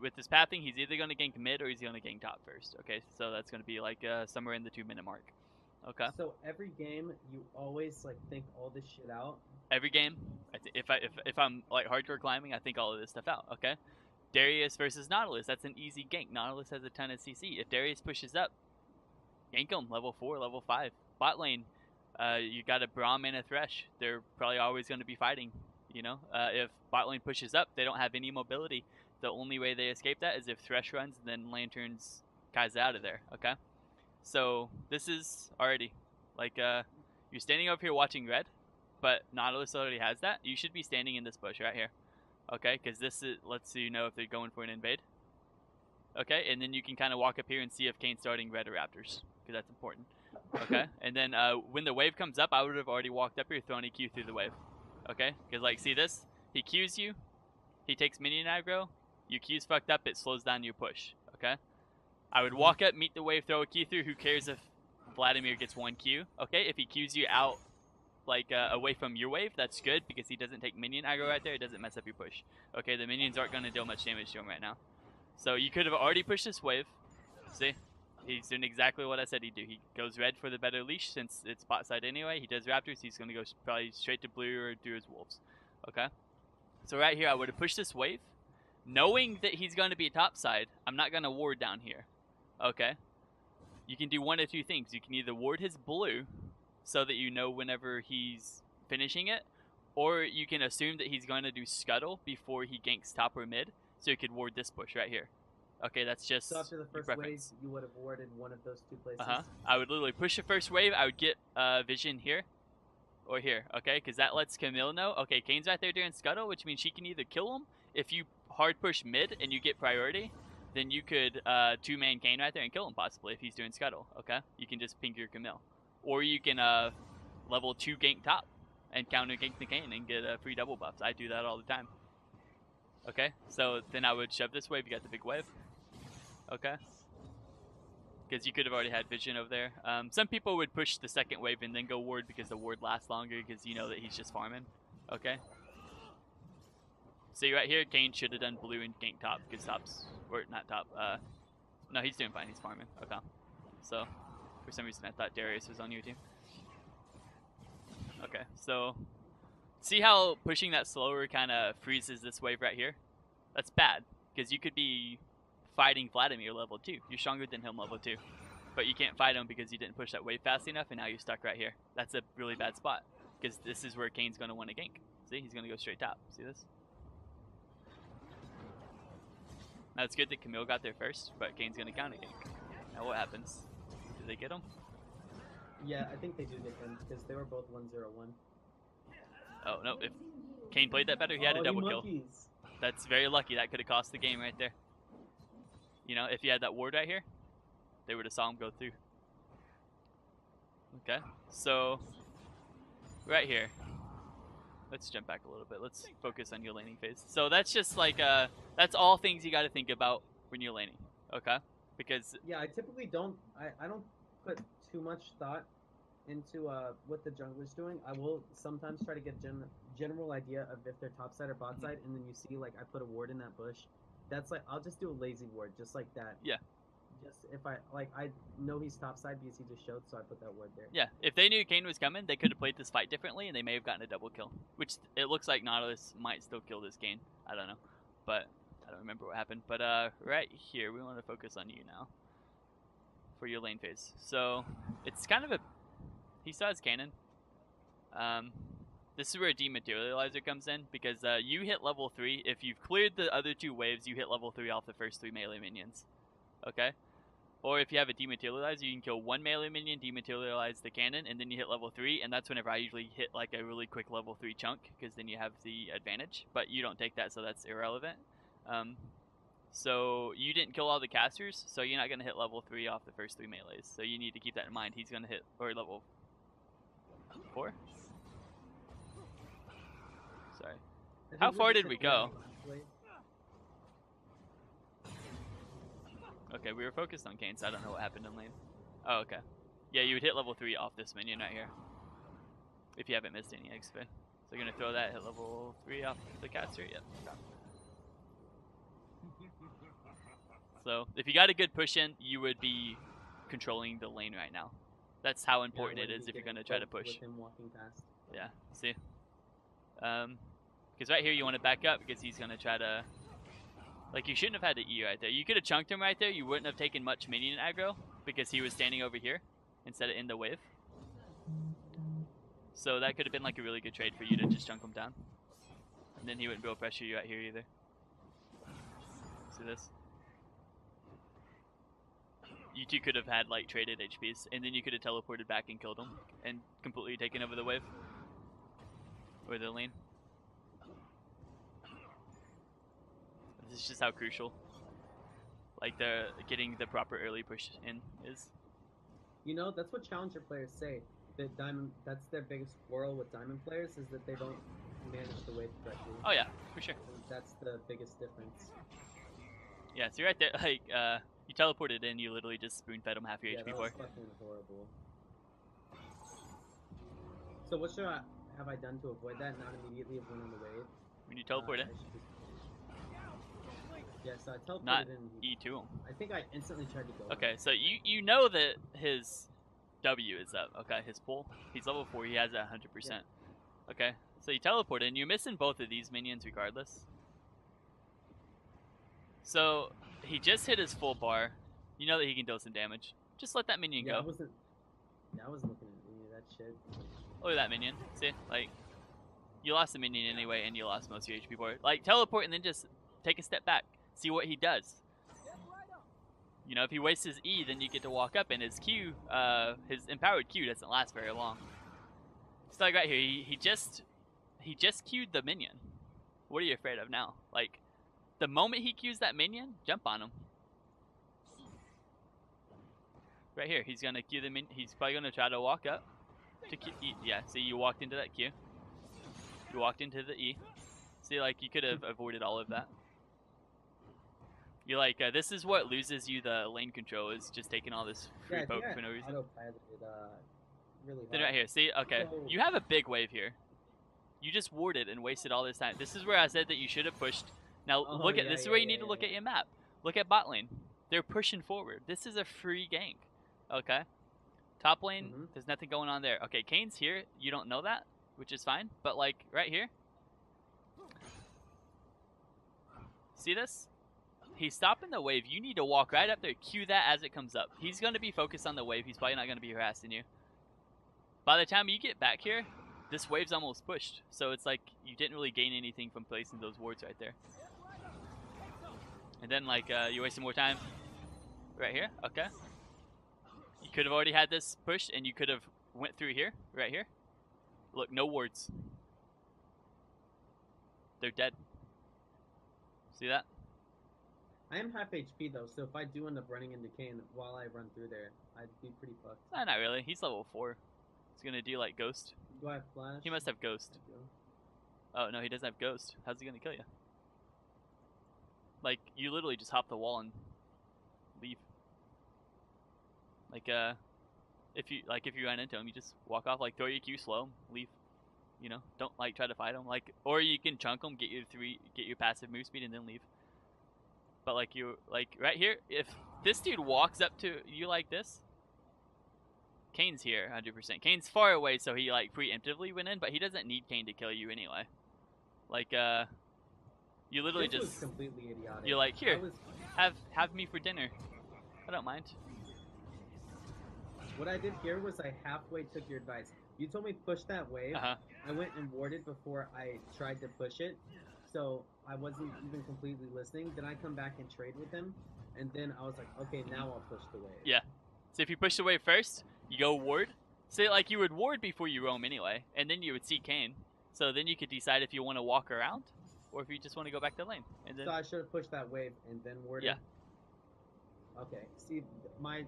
with his pathing, he's either going to gank mid or he's going to gank top first. Okay, so that's going to be like somewhere in the 2-minute mark. Okay. So every game, you always like think all this shit out. Every game, if I'm like hardcore climbing, I think all of this stuff out. Okay. Darius versus Nautilus. That's an easy gank. Nautilus has a ton of CC. If Darius pushes up, gank him level 4, level 5. Bot lane, you got a Braum and a Thresh. They're probably always going to be fighting. You know, if bot lane pushes up, they don't have any mobility. The only way they escape that is if Thresh runs and then Lanterns Kai's out of there, okay? So this is already, like, you're standing over here watching red, but Nautilus already has that. You should be standing in this bush right here, okay? Because this lets you know if they're going for an invade. Okay, and then you can kind of walk up here and see if Kane's starting red or Raptors, because that's important. Okay, and then when the wave comes up, I would have already walked up here, thrown a Q through the wave. Okay, because like, see this? He Qs you, he takes minion aggro, you Q's fucked up, it slows down your push. Okay, I would walk up, meet the wave, throw a Q through. Who cares if Vladimir gets 1 Q? Okay, if he Qs you out, like away from your wave, that's good because he doesn't take minion aggro right there. It doesn't mess up your push. Okay, the minions aren't going to deal much damage to him right now. So you could have already pushed this wave. See? He's doing exactly what I said he'd do. He goes red for the better leash since it's bot side anyway. He does Raptors. He's going to go probably straight to blue or do his wolves. Okay? So right here, I would have pushed this wave. Knowing that he's going to be top side, I'm not going to ward down here. Okay? You can do one of two things. You can either ward his blue so that you know whenever he's finishing it, or you can assume that he's going to do scuttle before he ganks top or mid, so you could ward this push right here. Okay, that's just So after the your first wave, preference. you would have warded one of those 2 places. I would literally push the first wave. I would get vision here or here, okay? Because that lets Camille know, okay, Kane's right there doing scuttle, which means she can either kill him. If you hard push mid and you get priority, then you could 2-man Kane right there and kill him possibly if he's doing scuttle, okay? You can just ping your Camille. Or you can level 2 gank top and counter gank the Kane and get free double buffs. I do that all the time. Okay, so then I would shove this wave. You got the big wave. Okay. Because you could have already had vision over there. Some people would push the second wave and then go ward because the ward lasts longer because you know that he's just farming. Okay. See right here, Kane should have done blue and gank top because top's, or not top. No, he's doing fine. He's farming. Okay. So for some reason I thought Darius was on your team. Okay, so see how pushing that slower kind of freezes this wave right here? That's bad because you could be fighting Vladimir level 2. You're stronger than him level 2. But you can't fight him because you didn't push that wave fast enough and now you're stuck right here. That's a really bad spot because this is where Kane's going to want to gank. See, he's going to go straight top. See this? Now it's good that Camille got there first, but Kane's going to counter gank. Now what happens? Do they get him? Yeah, I think they do get him because they were both 1-0-1. Oh no, if Kane played that better, he had a double kill. Monkeys. That's very lucky. That could have cost the game right there. You know, if he had that ward right here, they would have saw him go through. Okay, so right here. Let's jump back a little bit. Let's focus on your laning phase. So that's just like, that's all things you got to think about when you're laning, okay? Because Yeah, I typically don't. I don't put too much thought into what the jungler's doing. I will sometimes try to get general idea of if they're top side or bot side, and then you see like I put a ward in that bush. That's like I'll just do a lazy ward, just like that. Yeah. Just if I know he's top side because he just showed, so I put that word there. yeah, if they knew Kane was coming, they could have played this fight differently, and they may have gotten a double kill. Which it looks like Nautilus might still kill this Kane. I don't know, but I don't remember what happened. But right here, we want to focus on you now for your lane phase. So it's kind of a he still has cannon. This is where Dematerializer comes in because you hit level 3. If you've cleared the other 2 waves, you hit level 3 off the first 3 melee minions. Okay. Or if you have a Dematerializer, you can kill 1 melee minion, dematerialize the cannon, and then you hit level 3, and that's whenever I usually hit like a really quick level 3 chunk, because then you have the advantage, but you don't take that, so that's irrelevant. So you didn't kill all the casters, so you're not going to hit level 3 off the first 3 melees, so you need to keep that in mind. He's going to hit, or level 4? Sorry. How far did we go? Okay, we were focused on Kane, so I don't know what happened in lane. Oh, okay. Yeah, you would hit level 3 off this minion right here. If you haven't missed any XP. So you're going to throw that, hit level 3 off the caster? Yep. Okay. So, if you got a good push in, you would be controlling the lane right now. That's how important it is if you're going to try to push. With him walking past. Yeah, see? Because right here you want to back up because he's going to try to... Like, you shouldn't have had the E right there. You could have chunked him right there. You wouldn't have taken much minion aggro because he was standing over here instead of in the wave. So that could have been like a really good trade for you to just chunk him down. And then he wouldn't be able to pressure you out here either. See this? You two could have had like traded HPs, and then you could have teleported back and killed him and completely taken over the wave. Or the lane. This is just how crucial, like, the getting the proper early push in is. You know, that's what challenger players say. That that's their biggest quarrel with diamond players is that they don't manage the wave correctly. Oh yeah, for sure. That's the biggest difference. Yeah, so you're right there. Like, you teleported in, you literally just spoon fed him half your HP that bar. was fucking horrible. So what should have I done to avoid that? Not immediately have went on the wave. When you teleport in. Yeah, so I teleported Not in. E to him. I think I instantly tried to go. Okay, so you know that his W is up. Okay, his pull. He's level 4. He has it 100%. Yeah. Okay, so you teleport in. You're missing both of these minions regardless. So he just hit his full bar. You know that he can deal some damage. Just let that minion go. I wasn't looking at any of that shit. Look at that minion. See, like, you lost the minion anyway, and you lost most of your HP bar. Like, teleport and then just take a step back. See what he does. You know, if he wastes his E, then you get to walk up, and his Q, his empowered Q doesn't last very long. So like right here, he just Q'd the minion. What are you afraid of now? Like, the moment he Q's that minion, jump on him. Right here, he's gonna Q the minion. He's probably gonna try to walk up to Q. Yeah, see, you walked into that Q. You walked into the E. See, like, you could have avoided all of that. You're like, this is what loses you the lane control, is just taking all this free poke for no reason. Really hard. Then right here, see, okay, you have a big wave here. You just warded and wasted all this time. This is where I said that you should have pushed. Now look at this is where you need to look at your map. Look at bot lane. They're pushing forward. This is a free gank. Okay. Top lane, there's nothing going on there. Okay, Kane's here. You don't know that, which is fine. But like right here, see this? He's stopping the wave. You need to walk right up there. Cue that as it comes up. He's going to be focused on the wave. He's probably not going to be harassing you. By the time you get back here, this wave's almost pushed. So it's like you didn't really gain anything from placing those wards right there. And then, like, you're wasting more time right here. Okay. You could have already had this pushed, and you could have went through here, right here. Look, no wards. They're dead. See that? I am half HP though, so if I do end up running into Kane while I run through there, I'd be pretty fucked. Nah, not really. He's level 4. He's gonna do like Ghost. Do I have flash? He must have Ghost. Oh no, he doesn't have Ghost. How's he gonna kill you? Like, you literally just hop the wall and leave. Like, if you run into him, you just walk off. Like, throw your Q, slow him, leave. You know, don't like try to fight him. Like, or you can chunk him, get your passive move speed, and then leave. But like right here, if this dude walks up to you like this, Kane's here, 100%. Kane's far away, so he like preemptively went in, but he doesn't need Kane to kill you anyway. Like, you literally this just was completely idiotic. you're like, here, have me for dinner. I don't mind. What I did here was I halfway took your advice. You told me push that wave. I went and warded before I tried to push it, so I wasn't even completely listening. Then I come back and trade with him, and then I was like, okay, now I'll push the wave. Yeah. So if you push the wave first, you go ward. Say like you would ward before you roam anyway, and then you would see Kane. So then you could decide if you want to walk around, or if you just want to go back to lane. And then So I should have pushed that wave and then warded. Yeah. Okay. See, my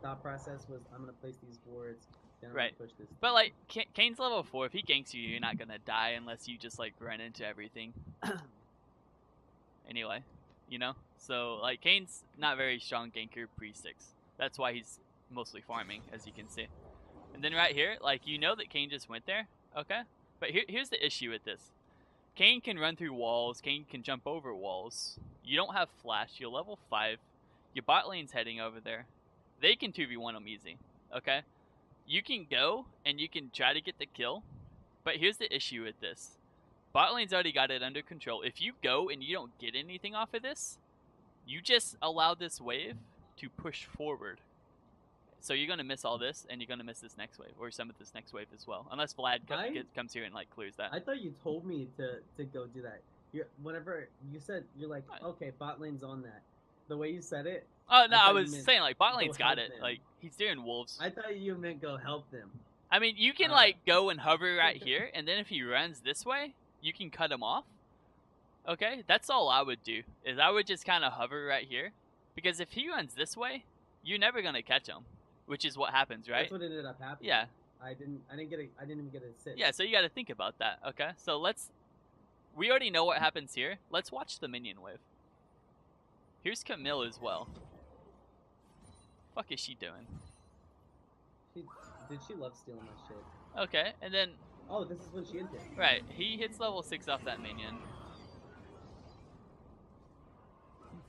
thought process was I'm gonna place these wards. Then I'm Right. gonna push this. But like Kane's level 4. If he ganks you, you're not gonna die unless you just like run into everything. Anyway, you know. So like Kane's not very strong ganker pre-6. That's why he's mostly farming, as you can see. And then right here, like you know that Kane just went there, okay? But here's the issue with this. Kane can run through walls. Kane can jump over walls. You don't have flash. You're level 5. Your bot lane's heading over there. They can 2v1 them easy, okay? You can go and you can try to get the kill, but here's the issue with this. Bot lane's already got it under control. If you go and you don't get anything off of this, you just allow this wave to push forward. So you're going to miss all this, and you're going to miss this next wave, or some of this next wave as well. Unless Vlad comes here and like clears that. I thought you told me to go do that. Whenever you said, you're like, okay, bot lane's on that. The way you said it. Oh no, I thought was you meant saying like bot go lane's got help it. them. Like he's doing wolves. I thought you meant go help them. I mean, you can like go and hover right here, and then if he runs this way, you can cut him off. Okay, that's all I would do. Is I would just kind of hover right here, because if he runs this way, you're never gonna catch him, which is what happens, right? That's what ended up happening. Yeah. I didn't even get a sit. Yeah, so you got to think about that. Okay, so we already know what happens here. Let's watch the minion wave. Here's Camille as well. Fuck is she doing? She loves stealing my shit. Okay, and then Oh, this is when she entered. right, he hits level 6 off that minion.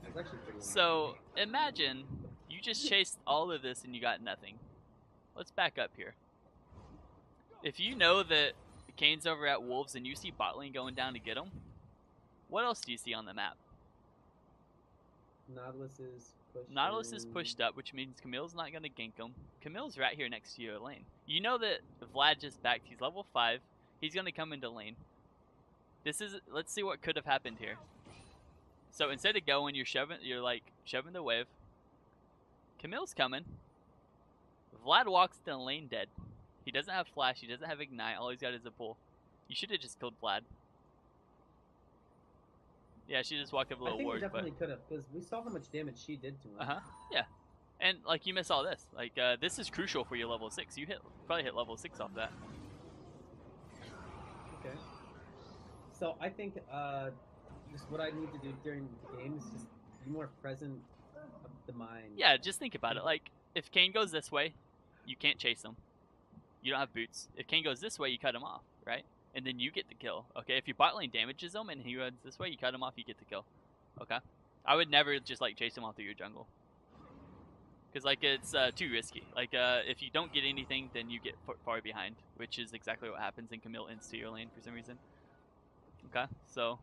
It's actually pretty. So imagine you just chased all of this and you got nothing. Let's back up here. If you know that Kane's over at Wolves and you see bot lane going down to get him, what else do you see on the map? Nautilus is pushed up, which means Camille's not going to gank him. Camille's right here next to your lane. You know that Vlad just backed. He's level 5. He's going to come into lane. Let's see what could have happened here. So instead of going, you're shoving the wave. Camille's coming. Vlad walks to the lane dead. He doesn't have flash. He doesn't have ignite. All he's got is a pull. You should have just killed Vlad. Yeah, she just walked up a little ward. I think we definitely could have, because we saw how much damage she did to him. Yeah. And like you miss all this. Like this is crucial for your level 6. You probably hit level 6 off that. Okay. So I think just what I need to do during the game is just be more present of the mind. Yeah, just think about it. Like if Kane goes this way, you can't chase him. You don't have boots. If Kane goes this way, you cut him off, right? And then you get the kill. Okay, if your bot lane damages him and he runs this way, you cut him off, you get the kill. Okay? I would never just like chase him off through your jungle. Because like it's too risky. Like if you don't get anything, then you get far behind, which is exactly what happens in Camille ends to your lane for some reason. Okay, so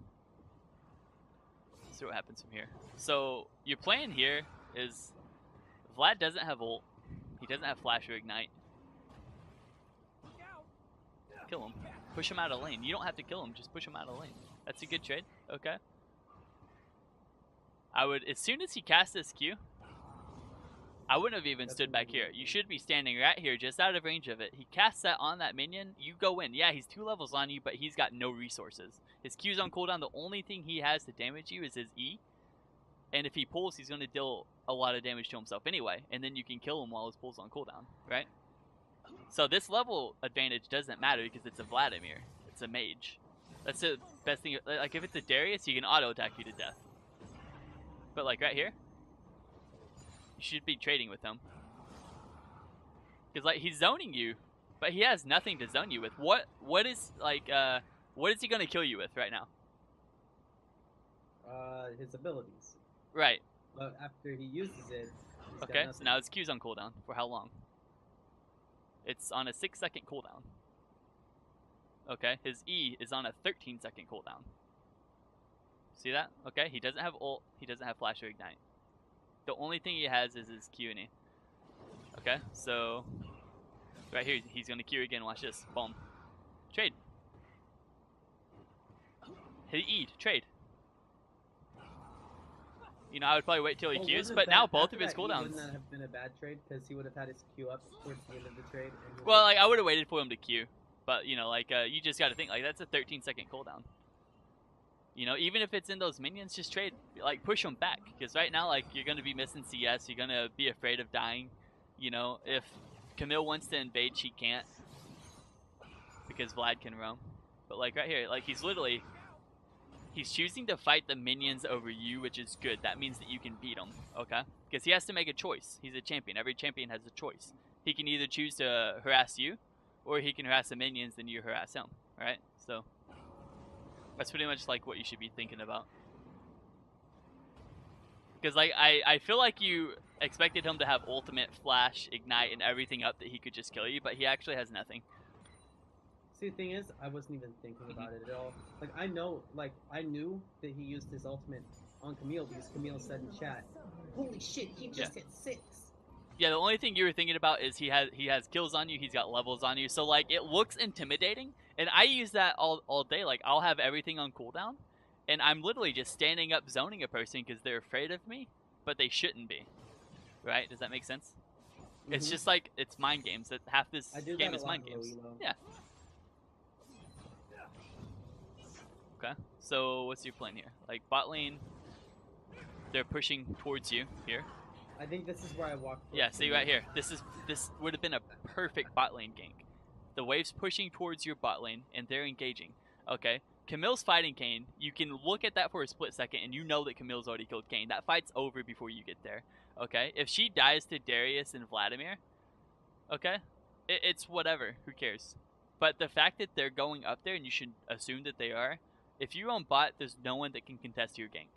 let's see what happens from here. So your plan here is Vlad doesn't have ult. He doesn't have flash or ignite. Kill him. Push him out of lane. You don't have to kill him, just push him out of lane. That's a good trade. Okay. I would, as soon as he casts this Q, I wouldn't have even That's stood back here. amazing. You should be standing right here, just out of range of it. He casts that on that minion. You go in. Yeah, he's 2 levels on you, but he's got no resources. His Q's on cooldown. The only thing he has to damage you is his E. And if he pulls, he's going to deal a lot of damage to himself anyway. And then you can kill him while his pull's on cooldown, right? So this level advantage doesn't matter because it's a Vladimir. It's a mage. That's the best thing. Like, if it's a Darius, he can auto-attack you to death. But, like, right here, you should be trading with him. Because, like, he's zoning you, but he has nothing to zone you with. What is he going to kill you with right now? His abilities. Right. But after he uses it, he's Okay, got so now his Q's on cooldown. For how long? It's on a 6-second cooldown. Okay, his E is on a 13-second cooldown. See that? Okay, he doesn't have ult, he doesn't have flash or ignite. The only thing he has is his Q and E. Okay, so right here he's gonna Q again. Watch this. Boom. Trade. He E'd. Trade. You know, I would probably wait till he Qs, but now both of his cooldowns. Wouldn't that have been a bad trade because he would have had his Q up towards the end of the trade? And Well, like I would have waited for him to Q, but you know, like you just got to think like that's a 13-second cooldown. You know, even if it's in those minions, just trade, like push them back, because right now, like you're gonna be missing CS, you're gonna be afraid of dying. You know, if Camille wants to invade, she can't because Vlad can roam. But like right here, like he's choosing to fight the minions over you, which is good. That means that you can beat him, okay? Because he has to make a choice. He's a champion. Every champion has a choice. He can either choose to harass you, or he can harass the minions, then you harass him, right? So that's pretty much like what you should be thinking about. Because like I feel like you expected him to have ultimate, flash, ignite, and everything up that he could just kill you, but he actually has nothing. See, the thing is, I wasn't even thinking about it at all. Like, I knew that he used his ultimate on Camille because Camille said in chat, "Holy shit, he just hit 6." Yeah, the only thing you were thinking about is he has kills on you, he's got levels on you, so like it looks intimidating, and I use that all day. Like I'll have everything on cooldown, and I'm literally just standing up zoning a person because they're afraid of me, but they shouldn't be, right? Does that make sense? It's just like it's mind games. That half this game is mind games. Yeah. Okay, so what's your plan here? Like bot lane, they're pushing towards you here. I think this is where I walked. Yeah, see right here. This would have been a perfect bot lane gank. The wave's pushing towards your bot lane, and they're engaging. Okay, Camille's fighting Kayn. You can look at that for a split second, and you know that Camille's already killed Kayn. That fight's over before you get there. Okay, if she dies to Darius and Vladimir, okay, it's whatever. Who cares? But the fact that they're going up there, and you should assume that they are. If you're on bot, there's no one that can contest your gank.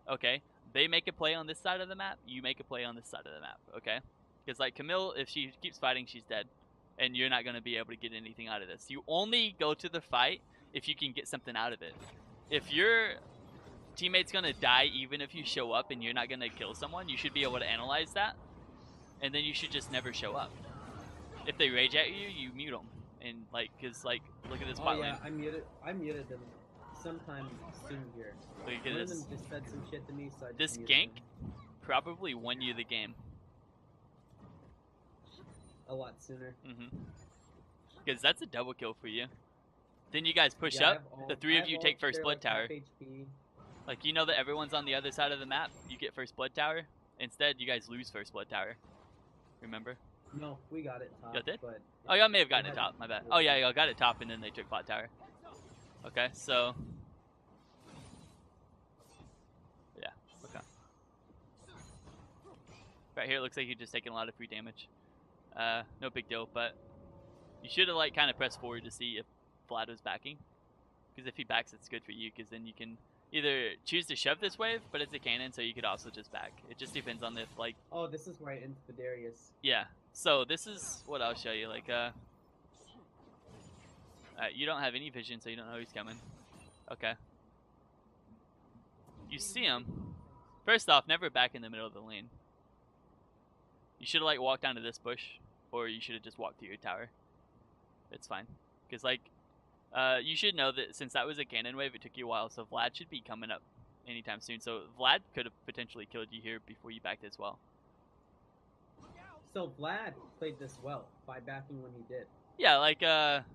Okay? They make a play on this side of the map, you make a play on this side of the map. Okay? Because, like, Camille, if she keeps fighting, she's dead. And you're not going to be able to get anything out of this. You only go to the fight if you can get something out of it. If your teammate's going to die even if you show up and you're not going to kill someone, you should be able to analyze that. And then you should just never show up. If they rage at you, you mute them. And, like, because, like, look at this bot lane. I muted them sometime soon here. Look at One of this. them just said some shit to me, so I just This muted gank them probably won you the game. a lot sooner. Because that's a double kill for you. Then you guys push Yeah, up. The three of you take first blood tower. HP. Like, you know that everyone's on the other side of the map. You get first blood tower. Instead, you guys lose first blood tower. Remember? No, we got it top. Y'all did? But Oh, y'all may have gotten it top. My bad. Oh, yeah, y'all got it top, and then they took bot tower. Okay, so... yeah, okay. Right here, it looks like you're just taking a lot of free damage. No big deal, but... you should have, like, kind of pressed forward to see if Vlad was backing. Because if he backs, it's good for you, because then you can either choose to shove this wave, but it's a cannon, so you could also just back. It just depends on if, like... oh, this is where I end the Darius. Yeah, so this is what I'll show you. Like, you don't have any vision, so you don't know he's coming. Okay. You see him. First off, never back in the middle of the lane. You should have, like, walked down to this bush, or you should have just walked to your tower. It's fine. Because, like, you should know that since that was a cannon wave, it took you a while, so Vlad should be coming up anytime soon. So Vlad could have potentially killed you here before you backed as well. So Vlad played this well by backing when he did. Yeah, like that's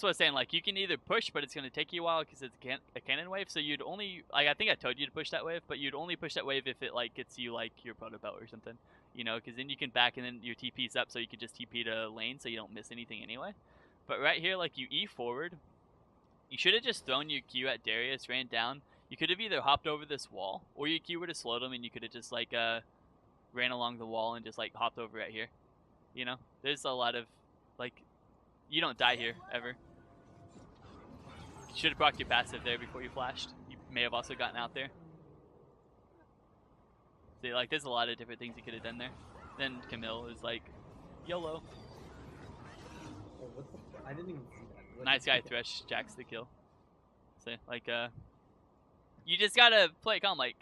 what I'm saying. Like you can either push, but it's gonna take you a while because it's a cannon wave. So you'd only like I think I told you to push that wave, but you'd only push that wave if it like gets you like your proto belt or something. You know, because then you can back and then your TP's up, so you can just TP to lane, so you don't miss anything anyway. But right here, like you E forward, you should have just thrown your Q at Darius, ran down. You could have either hopped over this wall, or your Q would have slowed him, and you could have just like ran along the wall and just like hopped over right here. You know, there's a lot of like you don't die here ever. You should have procced your passive there before you flashed. You may have also gotten out there. See, like there's a lot of different things you could have done there. Then Camille is like, YOLO. Oh, what the I didn't even see that. What Nice guy Thresh jacks the kill. So like you just gotta play calm. Like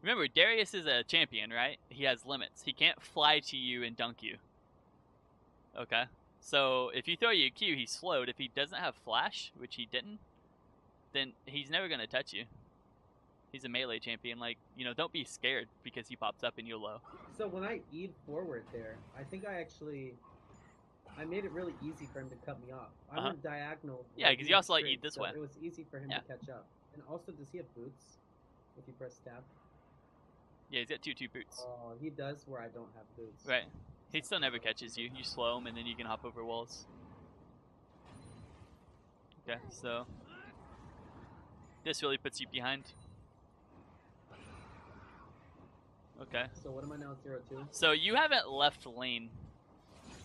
remember, Darius is a champion, right? He has limits. He can't fly to you and dunk you. Okay. So if you throw your Q, he's slowed. If he doesn't have flash, which he didn't, then he's never gonna touch you. He's a melee champion. Like, you know, don't be scared because he pops up and you're low. So when I E'd forward there, I think I made it really easy for him to cut me off. I went diagonal. Yeah, because you also like E'd this so way. It was easy for him to catch up. And also, does he have boots? If you press tab. Yeah, he's got 2/2 boots. Oh, he does where I don't have boots. Right. He still never catches you. You slow him and then you can hop over walls. Okay, so this really puts you behind. Okay. So what am I now, 0-2? So you haven't left lane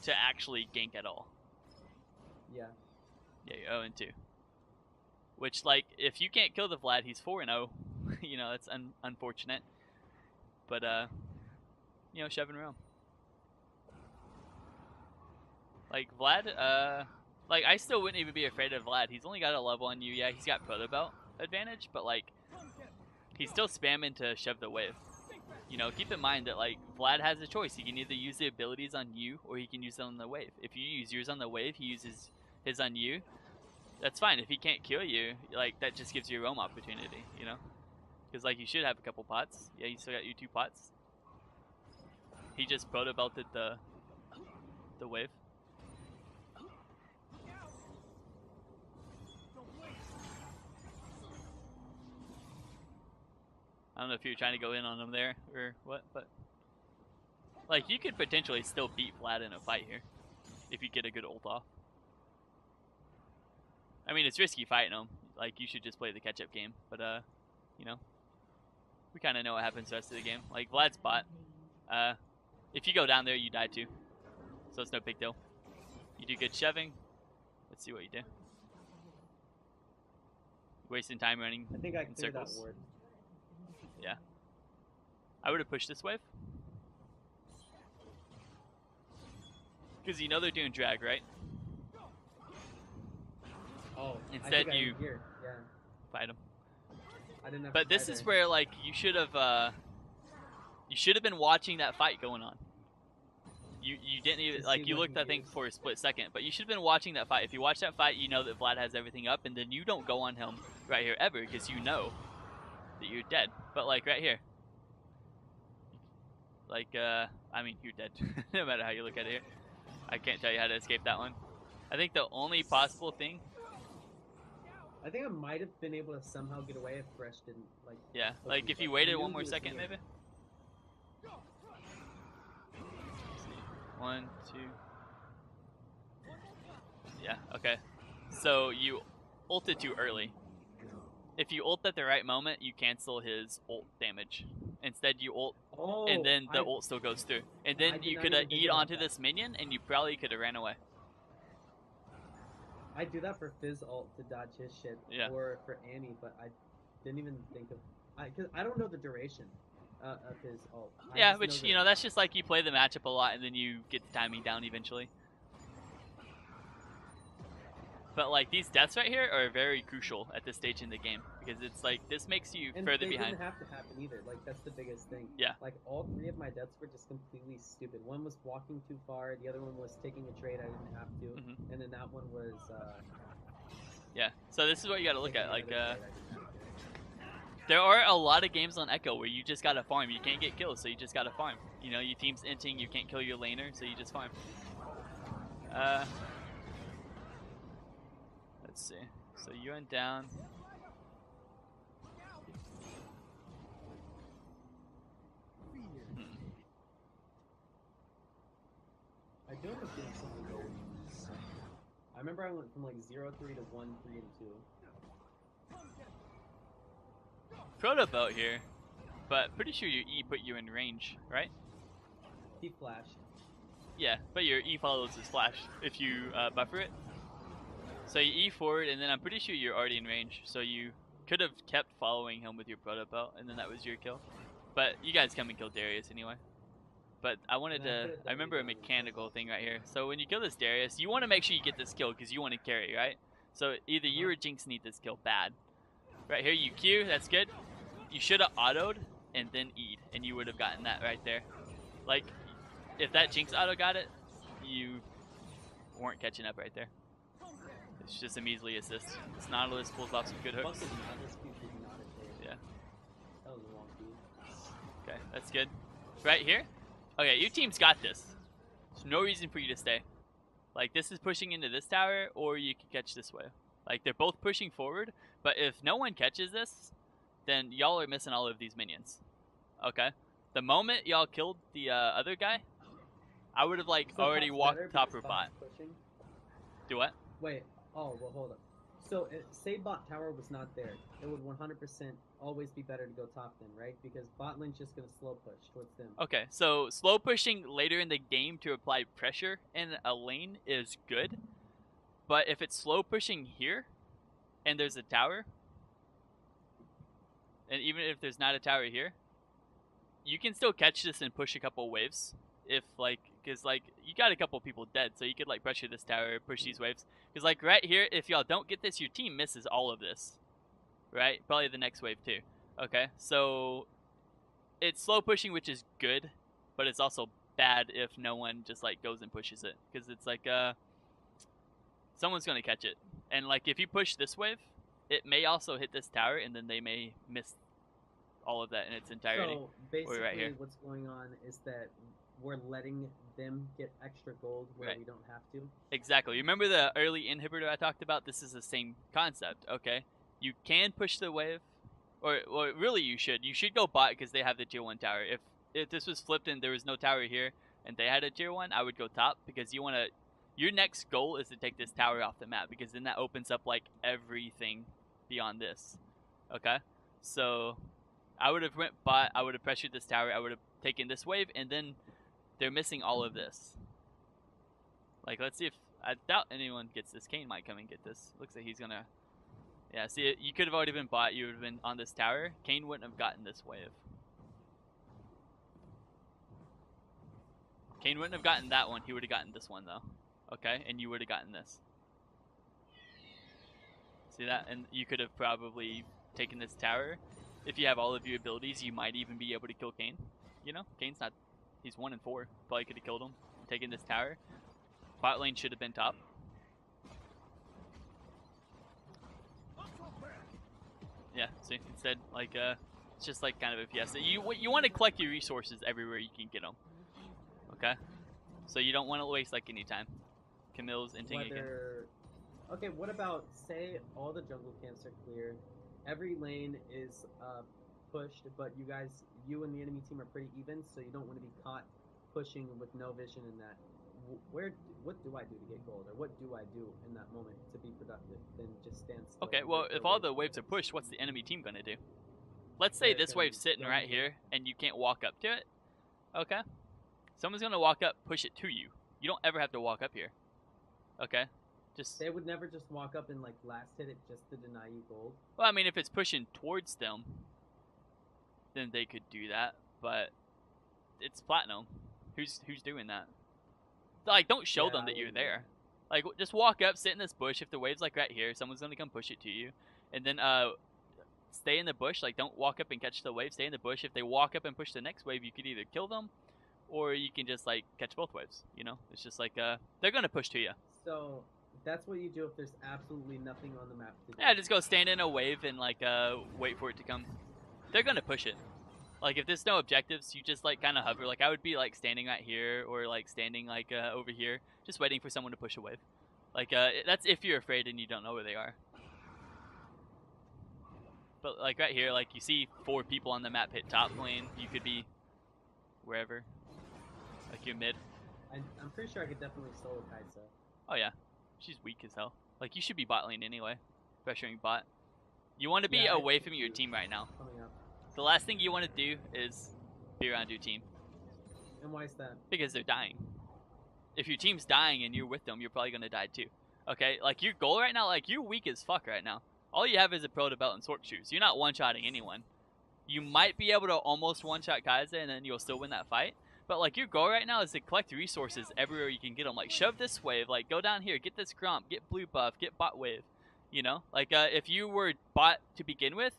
to actually gank at all. Yeah. Yeah, you're 0-2. Which, like, if you can't kill the Vlad, he's 4-0. You know, that's unfortunate. But, you know, shove and roam. Like, Vlad, like, I still wouldn't even be afraid of Vlad. He's only got a level on you. Yeah, he's got proto belt advantage, but, like, he's still spamming to shove the wave. You know, keep in mind that, like, Vlad has a choice. He can either use the abilities on you, or he can use them on the wave. If you use yours on the wave, he uses his on you. That's fine. If he can't kill you, like, that just gives you a roam opportunity, you know? Because, like, you should have a couple pots. Yeah, you still got your 2 pots. He just proto belted the wave. I don't know if you're trying to go in on him there or what, but like you could potentially still beat Vlad in a fight here if you get a good ult off. I mean, it's risky fighting him. Like you should just play the catch-up game, but you know, we kind of know what happens the rest of the game. Like Vlad's bot. If you go down there, you die too, so it's no big deal. You do good shoving. Let's see what you do. Wasting time running I think I in cleared that circles. ward. Yeah. I would have pushed this wave. Because you know they're doing drag, right? Oh, Instead I think you here. Yeah. fight them. I didn't have But to this fight is there. where like you should have been watching that fight going on. You didn't even To like see you what looked he I think used. for a split second, but you should have been watching that fight. If you watch that fight, you know that Vlad has everything up, and then you don't go on him right here ever because you know that you're dead. But like right here, like I mean you're dead no matter how you look at it here. I can't tell you how to escape that one. I think the only possible thing, I think I might have been able to somehow get away if Fresh didn't like. yeah, poke like me, if you but I waited knew one he more was second here. maybe. Let's see. 1, 2. Yeah, okay. So you ulted too early. If you ult at the right moment, you cancel his ult damage. Instead, you ult, Oh, and then the ult still goes through. And I then did you not could even think eat about onto that. this minion, and you probably could have ran away. I do that for Fizz ult to dodge his shit, Yeah. or for Annie, but I didn't even think of. Because I don't know the duration of his ult. I Yeah, just which, that- you know, that's just like you play the matchup a lot, and then you get the timing down eventually. But, like, these deaths right here are very crucial at this stage in the game. Because it's like, this makes you And further they behind. didn't have to happen either. Like, that's the biggest thing. Yeah. Like, all 3 of my deaths were just completely stupid. One was walking too far, the other one was taking a trade I didn't have to, Mhm. and then that one was, Yeah, so this is what you gotta look taking at. Like, another trade I didn't have to. there are a lot of games on Ekko where you just gotta farm. You can't get kills, so you just gotta farm. You know, your team's inting, you can't kill your laner, so you just farm. Let's see. So you went down. I do have a feeling something goes. I remember I went from like 0-3 to 1-3 and 2. Proto boat here, but pretty sure your E put you in range, right? He flashed. Yeah, but your E follows his flash if you buffer it. So you E forward, and then I'm pretty sure you're already in range, so you could have kept following him with your proto boat, and then that was your kill. But you guys come and kill Darius anyway. But I wanted to, I remember a mechanical thing right here. So when you kill this Darius, you want to make sure you get this kill because you want to carry, right? So either you or Jinx need this kill bad. Right here, you Q, that's good. You should have autoed and then E'd, and you would have gotten that right there. Like, if that Jinx auto got it, you weren't catching up right there. It's just a measly assist. This Nautilus pulls off some good hooks. Yeah. That was wonky. Okay, that's good. Right here? Okay, your team's got this. There's no reason for you to stay. Like, this is pushing into this tower, or you can catch this way. Like, they're both pushing forward, but if no one catches this, then y'all are missing all of these minions. Okay? The moment y'all killed the other guy, I would have, like, So already Plat's walked better top because or bot. Plat's pushing? Do what? Wait, oh, well, hold up. So, say bot tower was not there, it would 100% always be better to go top then, right? Because bot lane's just going to slow push towards them. Okay, so slow pushing later in the game to apply pressure in a lane is good. But if it's slow pushing here, and there's a tower, and even if there's not a tower here, you can still catch this and push a couple waves. If, like, because, like, you got a couple people dead, so you could, like, pressure this tower, push these waves. Because, like, right here, if y'all don't get this, your team misses all of this. Right? Probably the next wave, too. Okay? So, it's slow pushing, which is good, but it's also bad if no one just, like, goes and pushes it. Because it's like, someone's going to catch it. And, like, if you push this wave, it may also hit this tower, and then they may miss all of that in its entirety. So, basically, right here. what's going on is that we're letting them get extra gold where Right. we don't have to. Exactly. Remember the early inhibitor I talked about? This is the same concept, okay? You can push the wave, or really you should. You should go bot because they have the tier 1 tower. If this was flipped and there was no tower here and they had a tier 1, I would go top because you want to... Your next goal is to take this tower off the map because then that opens up, like, everything beyond this, okay? So, I would have went bot, I would have pressured this tower, I would have taken this wave, and then they're missing all of this. Like, let's see if... I doubt anyone gets this. Kane might come and get this. Looks like he's gonna... Yeah, see, you could have already been bot. You would have been on this tower. Kane wouldn't have gotten this wave. Kane wouldn't have gotten that one. He would have gotten this one, though. Okay? And you would have gotten this. See that? And you could have probably taken this tower. If you have all of your abilities, you might even be able to kill Kane. You know? Kane's not... He's 1 and 4. Probably could have killed him. Taken this tower. Bot lane should have been top. Yeah, see, instead, like, it's just like kind of a fiesta. You want to collect your resources everywhere you can get them. Okay? So you don't want to waste, like, any time. Camille's inting again. Okay, what about, say, all the jungle camps are clear, every lane is pushed, but you and the enemy team are pretty even, so you don't want to be caught pushing with no vision in that. What do I do to get gold, or what do I do in that moment to be productive? Then just stand still. Okay, well, if all the waves are pushed, what's the enemy team gonna do? Let's say this wave's sitting right here, and you can't walk up to it. Okay? Someone's gonna walk up, push it to you. You don't ever have to walk up here. Okay? Just... They would never just walk up and, like, last hit it just to deny you gold. Well, I mean, if it's pushing towards them, then they could do that, but it's platinum. Who's doing that? Like, don't show them that you're there. Like, just walk up, sit in this bush. If the wave's, like, right here, someone's gonna come push it to you. And then, stay in the bush. Like, don't walk up and catch the wave. Stay in the bush. If they walk up and push the next wave, you could either kill them, or you can just, like, catch both waves, you know? It's just like, they're gonna push to you. So, that's what you do if there's absolutely nothing on the map to do. Yeah, just go stand in a wave and, like, wait for it to come. they're gonna push it. Like if there's no objectives, you just like kind of hover. Like I would be like standing right here or like standing like over here, just waiting for someone to push a wave. Like that's if you're afraid and you don't know where they are. But like right here, like you see 4 people on the map hit top lane. You could be wherever. Like you're mid. I'm pretty sure I could definitely solo Kai'Sa. Oh yeah, she's weak as hell. Like you should be bot lane anyway, pressuring bot. You want to be away from your team right now. Coming up. The last thing you want to do is be around your team. And why is that? Because they're dying. If your team's dying and you're with them, you're probably going to die too. Okay? Like your goal right now, like you're weak as fuck right now. All you have is a pro to belt and sword shoes. You're not one-shotting anyone. You might be able to almost one-shot Kai'Sa and then you'll still win that fight. But like your goal right now is to collect resources everywhere you can get them. Like shove this wave, like go down here, get this Gromp, get blue buff, get bot wave. You know? Like if you were bot to begin with,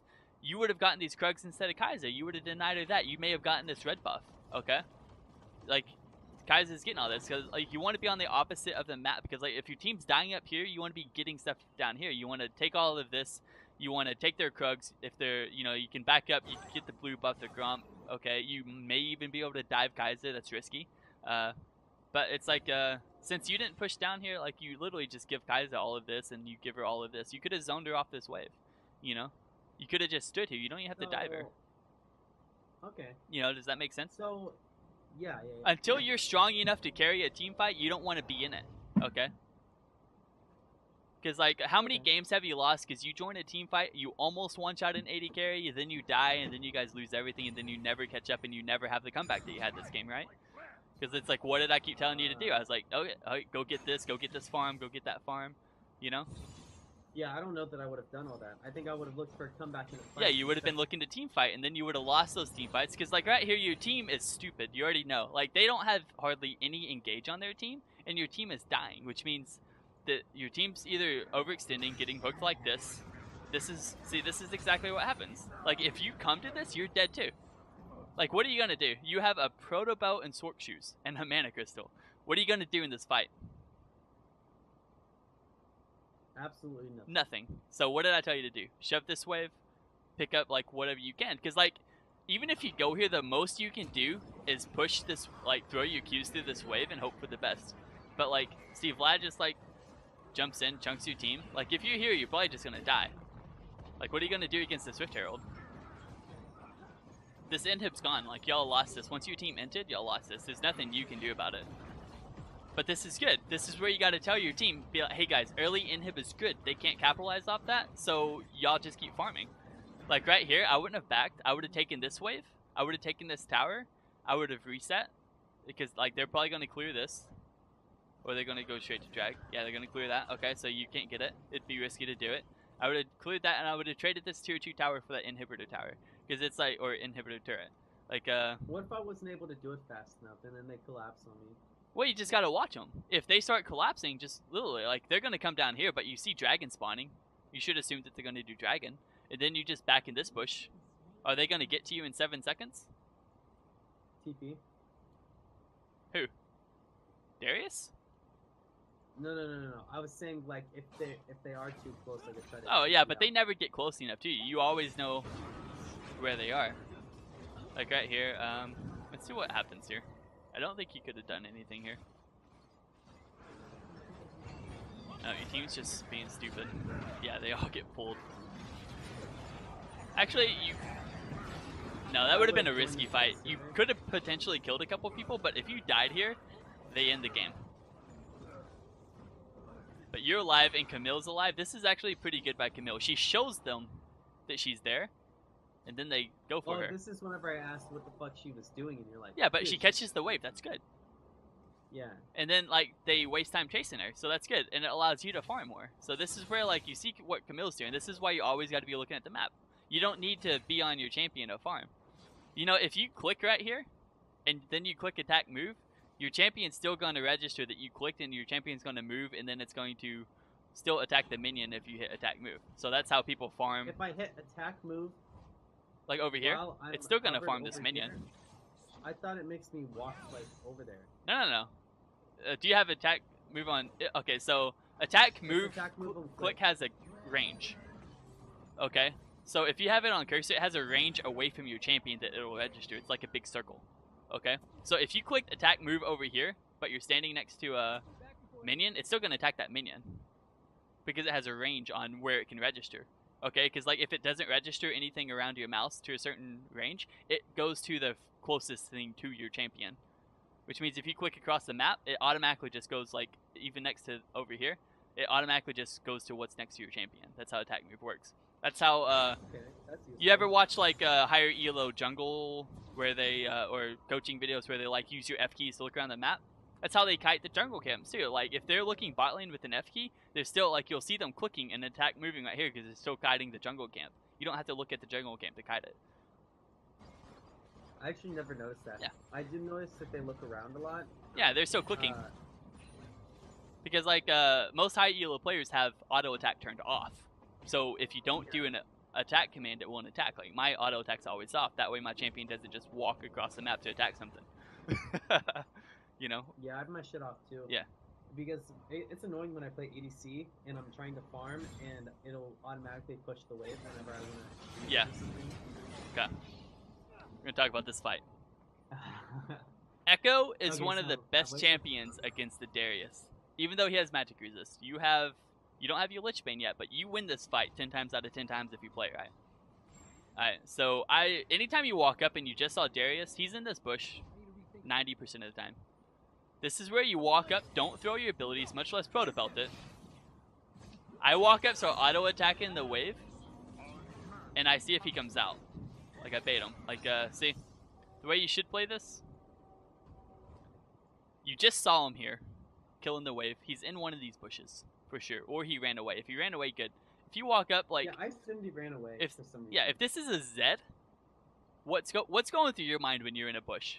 you would have gotten these Krugs instead of Kai'Sa. You would have denied her that. You may have gotten this red buff. Okay? Like, Kai'Sa's getting all this because like you want to be on the opposite of the map because like if your team's dying up here, you want to be getting stuff down here. You want to take all of this. You want to take their Krugs. If they're, you know, you can back up. You can get the blue buff, the Gromp. Okay? You may even be able to dive Kai'Sa. That's risky. But it's like, since you didn't push down here, like you literally just give Kai'Sa all of this and you give her all of this. You could have zoned her off this wave. You know? You could have just stood here. You don't even have to dive her. Okay. You know, does that make sense? So, yeah. Until you're strong enough to carry a team fight, you don't want to be in it. Okay? Because, like, how many games have you lost because you join a team fight, you almost one-shot an 80 carry, then you die, and then you guys lose everything, and then you never catch up, and you never have the comeback that you had this game, right? Because it's like, what did I keep telling you to do? I was like, okay, go get this farm, go get that farm, you know? Yeah, I don't know that I would have done all that. I think I would have looked for a comeback in a fight. Yeah, you would have been looking to team fight, and then you would have lost those team fights. Because, like, right here, your team is stupid. You already know. Like, they don't have hardly any engage on their team, and your team is dying, which means that your team's either overextending, getting hooked like this. This is exactly what happens. Like, if you come to this, you're dead too. Like, what are you going to do? You have a proto belt and sword shoes and a mana crystal. What are you going to do in this fight? Absolutely nothing. Nothing. So what did I tell you to do? Shove this wave, pick up like whatever you can. Because like, even if you go here, the most you can do is push this, like throw your Qs through this wave and hope for the best. But like, see Vlad just like jumps in, chunks your team. Like if you're here, you're probably just going to die. Like what are you going to do against the Swift Herald? This inhib's gone. Like y'all lost this. Once your team entered, y'all lost this. There's nothing you can do about it. But this is good. This is where you got to tell your team, be like, hey guys, early inhib is good. They can't capitalize off that, so y'all just keep farming. Like right here, I wouldn't have backed. I would have taken this wave. I would have taken this tower. I would have reset. Because like they're probably going to clear this. Or they're going to go straight to drag. Yeah, they're going to clear that. Okay, so you can't get it. It'd be risky to do it. I would have cleared that and I would have traded this tier 2 tower for that inhibitor tower. Because it's like, or inhibitor turret. Like, what if I wasn't able to do it fast enough and then they collapse on me? Well, you just gotta watch them. If they start collapsing, just literally, like, they're gonna come down here, but you see dragon spawning. You should assume that they're gonna do dragon. And then you just back in this bush. Are they gonna get to you in 7 seconds? TP. Who? Darius? No. I was saying, like, if they are too close, I could try to... Oh, yeah, but they never get close enough to you. You always know where they are. Like, right here, let's see what happens here. I don't think you could have done anything here. No, your team's just being stupid. Yeah, they all get pulled. Actually, no, that would have been a risky fight. You could have potentially killed a couple people, but if you died here, they end the game. But you're alive and Camille's alive. This is actually pretty good by Camille. She shows them that she's there. And then they go for her. This is whenever I asked what the fuck she was doing, and you're like... Yeah, but she catches the wave. That's good. Yeah. And then, like, they waste time chasing her. So that's good. And it allows you to farm more. So this is where, like, you see what Camille's doing. This is why you always got to be looking at the map. You don't need to be on your champion to farm. You know, if you click right here, and then you click attack move, your champion's still going to register that you clicked, and your champion's going to move, and then it's going to still attack the minion if you hit attack move. So that's how people farm. If I hit attack move... Like over here, it's still gonna farm this minion. Here, I thought it makes me walk like over there. No. Do you have attack move on? Okay, so attack move on click has a range. Okay, So if you have it on cursor, it has a range away from your champion that it'll register. It's like a big circle. Okay? So if you click attack move over here, but you're standing next to a minion, it's still going to attack that minion. Because it has a range on where it can register. Okay? Because like if it doesn't register anything around your mouse to a certain range, it goes to the closest thing to your champion. Which means if you click across the map, it automatically just goes like, even next to over here, it automatically just goes to what's next to your champion. That's how attack move works. That's how, Okay, that's useful. you ever watch like higher elo jungle where they, or coaching videos where they like use your F keys to look around the map? That's how they kite the jungle camps too. Like if they're looking bot lane with an F key, they're still like, you'll see them clicking and attack moving right here because it's still kiting the jungle camp. You don't have to look at the jungle camp to kite it. I actually never noticed that. Yeah. I do notice that they look around a lot. Yeah, they're still clicking. Uh, Because like most high elo players have auto attack turned off. So if you don't do an attack command, it won't attack. Like my auto attack's always off. That way my champion doesn't just walk across the map to attack something. You know? yeah, I have my shit off too. Yeah. Because it's annoying when I play ADC and I'm trying to farm and it'll automatically push the wave whenever I want to. Yeah. Okay. We're gonna talk about this fight. Ekko is Okay, one of the so, best wait. champions against the Darius. Even though he has magic resist, you don't have your Lich Bane yet, but you win this fight 10 times out of 10 times if you play right. Alright, so anytime you walk up and you just saw Darius, he's in this bush 90% of the time. This is where you walk up, don't throw your abilities, much less proto belt it. I walk up, so auto attack in the wave, and I see if he comes out. Like I bait him. Like, see? The way you should play this? You just saw him here, killing the wave. He's in one of these bushes, for sure. Or he ran away. If he ran away, good. If you walk up, like... Yeah, I assumed he ran away for some reason. Yeah, if this is a Zed, what's going through your mind when you're in a bush?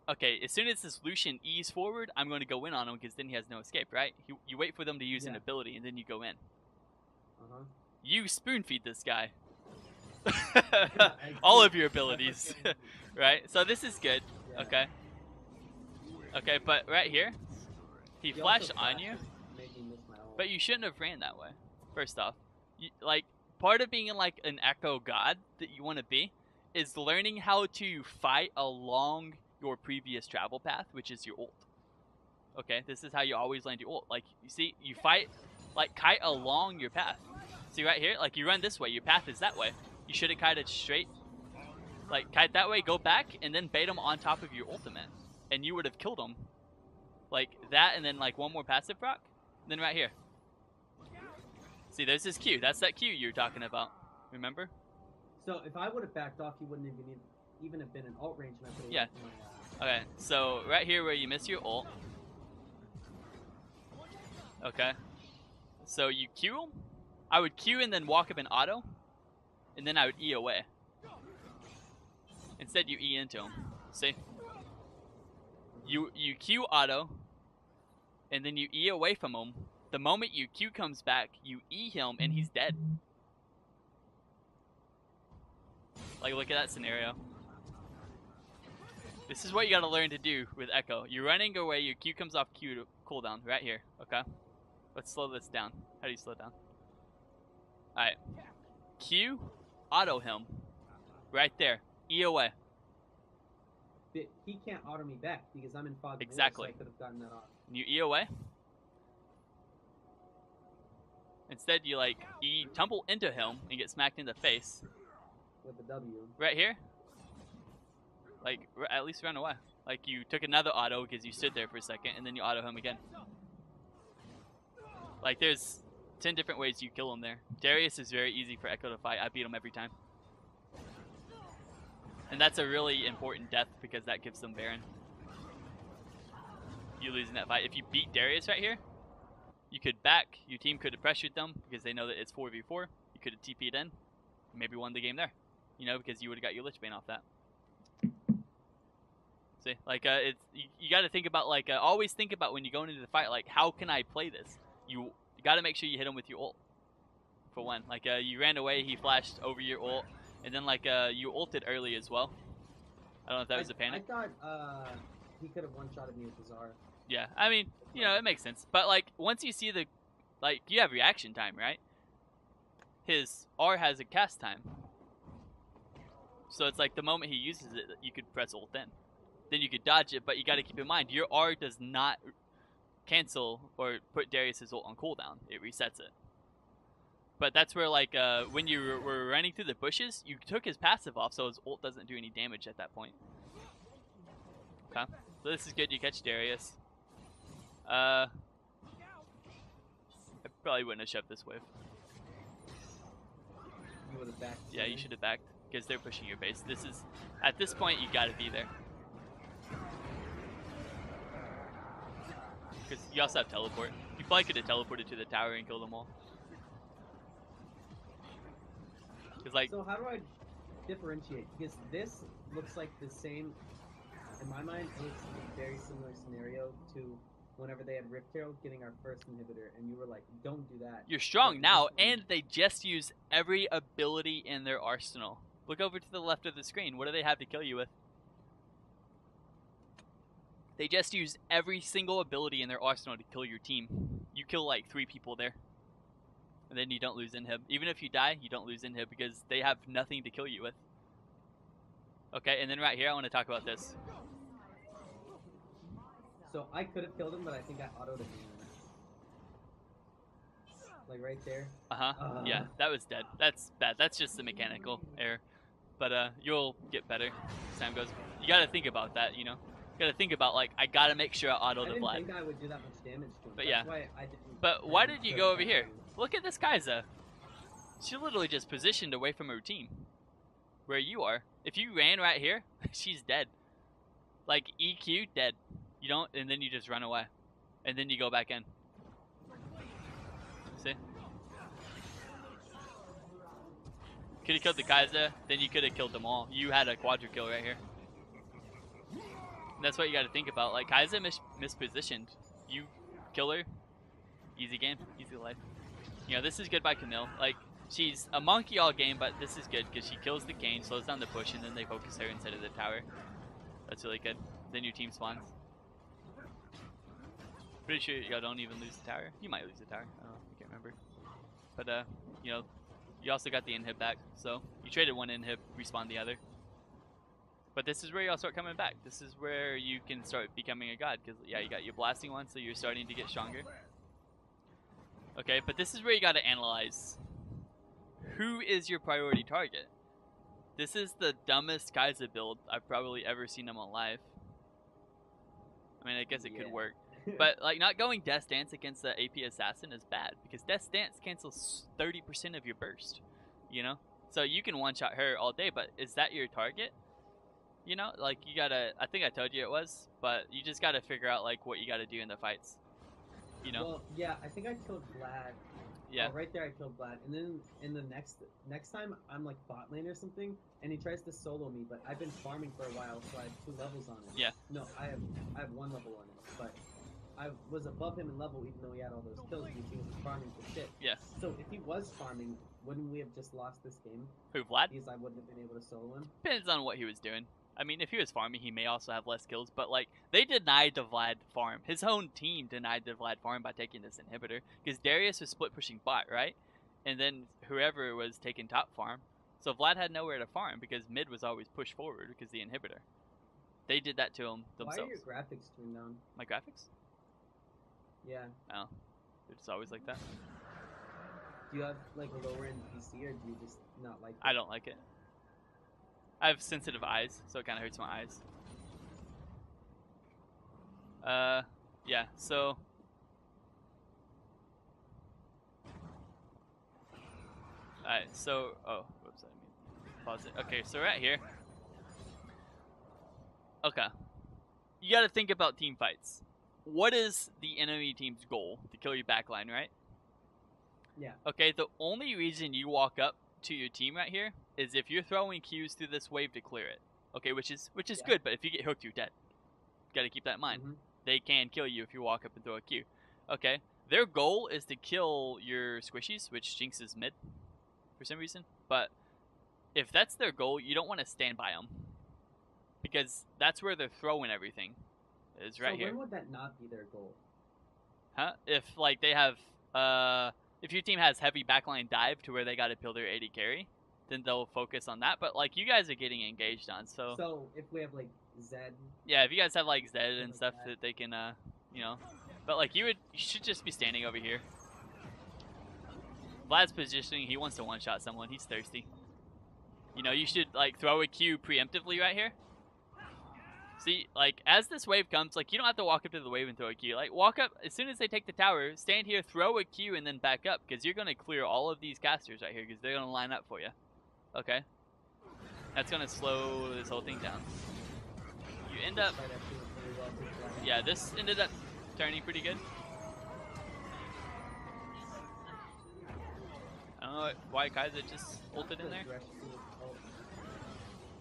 Okay, as soon as this Lucian E's forward, I'm going to go in on him because then he has no escape, right? You wait for them to use an ability and then you go in. Uh-huh. You spoon feed this guy. I All do. of your abilities. Right? So this is good. Yeah. Okay. Okay, but right here, he He flashed also on you, made me miss my ult. but you shouldn't have ran that way. First off, like part of being like an Ekko god that you want to be is learning how to fight along your previous travel path, which is your ult. Okay, this is how you always land your ult. Like you see, you fight like kite along your path. See right here, like you run this way, your path is that way. You should have kited straight. Like kite that way, go back, and then bait him on top of your ultimate, and you would have killed him. Like that, and then like one more passive proc, and then right here. See, there's this Q. That's that Q you were talking about. Remember? So if I would have backed off, he wouldn't even have been in ult range, and I could have Yeah. Okay, so right here where you miss your ult. Okay. So you Q him. I would Q and then walk up in auto, and then I would E away. Instead, you E into him. See? You Q auto, and then you E away from him. The moment you Q comes back, you E him, and he's dead. Like, look at that scenario. This is what you gotta learn to do with Ekko. You're running away, your Q comes off Q to cooldown, right here, okay? Let's slow this down. How do you slow down? Alright. Q, auto him. Right there. E away. But he can't auto me back because I'm in fog. of war, Exactly. So I could have gotten that off. And you E away. Instead, you like E tumble into him and get smacked in the face. With the W. Right here. Like, at least run away. Like, you took another auto because you stood there for a second, and then you auto him again. Like, there's 10 different ways you kill him there. Darius is very easy for Ekko to fight. I beat him every time. And that's a really important death because that gives them Baron. You losing that fight. If you beat Darius right here, you could back. Your team could have pressured them because they know that it's 4v4. You could have TP'd in. Maybe won the game there. You know, because you would have got your Lich Bane off that. See, like it's you got to think about like always think about when you go into the fight like how can I play this? You got to make sure you hit him with your ult. For one, like you ran away, he flashed over your ult, and then like you ulted early as well. I don't know if that was a panic. I thought he could have one-shotted me with the Zara. Yeah, I mean, you know, it makes sense. But like once you see the, like you have reaction time, right? his R has a cast time. So it's like the moment he uses it, you could press ult then. Then you could dodge it, but you got to keep in mind, your R does not cancel or put Darius's ult on cooldown. It resets it. But that's where, like, when you were running through the bushes, you took his passive off, so his ult doesn't do any damage at that point. Okay. So this is good. You catch Darius. I probably wouldn't have shoved this wave. You would have backed. Yeah, you should have backed, because they're pushing your base. This is, at this point, you gotta be there. Because you also have teleport. You probably could have teleported to the tower and killed them all. Because, like, So how do I differentiate? Because this looks like the same. In my mind, it looks like a very similar scenario to whenever they had Rift Herald getting our first inhibitor, and you were like, "Don't do that." you're strong But now, this one- and they just use every ability in their arsenal. Look over to the left of the screen. What do they have to kill you with? They just use every single ability in their arsenal to kill your team. You kill like 3 people there. And then you don't lose inhib. Even if you die, you don't lose inhib because they have nothing to kill you with. Okay, and then right here, I want to talk about this. So I could have killed him, but I think I autoed him. Like right there. Uh-huh. Yeah, that was dead. That's bad. That's just a mechanical error. But you'll get better as time goes. You gotta think about that, you know? You gotta think about, like, I gotta make sure I auto the I didn't Vlad. think I would do that much damage to him. But That's yeah. why I didn't. But why did you go over here? Look at this Kai'Sa. She literally just positioned away from her team. Where you are. If you ran right here, she's dead. Like, EQ, dead. You don't, and then you just run away. And then you go back in. See? Could have killed the Kai'Sa, then you could have killed them all. You had a quadra kill right here. And that's what you got to think about. Like, Kai'Sa mispositioned. You kill her, easy game, easy life. You know, this is good by Camille. Like, she's a monkey all game, but this is good because she kills the Kayn, slows down the push, and then they focus her instead of the tower. That's really good. Then your team spawns. Pretty sure y'all don't even lose the tower. You might lose the tower. I don't know. I can't remember. But, you know, you also got the inhib back. So, you traded one inhib, respawn the other. But this is where y'all start coming back. This is where you can start becoming a god. Because, yeah, you got your blasting one, so you're starting to get stronger. Okay, but this is where you got to analyze. Who is your priority target? This is the dumbest Kai'Sa build I've probably ever seen him on live. I mean, I guess it could work. But, like, not going Death Dance against the AP Assassin is bad. Because Death Dance cancels 30% of your burst. You know? So you can one-shot her all day, but is that your target? You know? Like, you gotta... I think I told you it was. But you just gotta figure out, like, what you gotta do in the fights. You know? Well, yeah, I think I killed Vlad. Yeah. Oh, right there I killed Vlad. And then in the next time, I'm like bot lane or something, and he tries to solo me, but I've been farming for a while, so I have 2 levels on him. Yeah. No, I have 1 level on him, but I was above him in level even though he had all those kills because he was farming for shit. Yeah. So if he was farming, wouldn't we have just lost this game? Who, Vlad? Because I wouldn't have been able to solo him? Depends on what he was doing. I mean, if he was farming, he may also have less kills, but, like, they denied the Vlad farm. His own team denied the Vlad farm by taking this inhibitor, because Darius was split pushing bot, right? And then whoever was taking top farm. So Vlad had nowhere to farm, because mid was always pushed forward, because the inhibitor. They did that to him themselves. Why are your graphics turned down? My graphics? Yeah. Oh. They're just always like that. Do you have like a lower end PC or do you just not like it? I don't like it. I have sensitive eyes, so it kind of hurts my eyes. Yeah, so... Alright, so... Oh, whoops, I mean... Pause it. Okay, so right here... Okay. You gotta think about team fights. What is the enemy team's goal? To kill your backline, right? Yeah. Okay, the only reason you walk up to your team right here is if you're throwing Qs through this wave to clear it. Okay, which is Yeah. good, but if you get hooked, you're dead. Gotta keep that in mind. Mhm. They can kill you if you walk up and throw a Q. Okay, their goal is to kill your squishies, which jinxes mid for some reason. But if that's their goal, you don't want to stand by them. Because that's where they're throwing everything. Is right so here. when would that not be their goal? Huh? If, like, they have, If your team has heavy backline dive to where they got to build their AD carry, then they'll focus on that. But like you guys are getting engaged on, so if we have like Zed, yeah, if you guys have like Zed and like stuff that they can, you know, but like you should just be standing over here. Vlad's positioning, he wants to one-shot someone. He's thirsty. You know, you should like throw a Q preemptively right here. See, like as this wave comes, like you don't have to walk up to the wave and throw a Q. Like walk up as soon as they take the tower, stand here, throw a Q, and then back up because you're gonna clear all of these casters right here because they're gonna line up for you. Okay, that's gonna slow this whole thing down. You end up, yeah, this ended up turning pretty good. I don't know why Kaiser just ulted in there.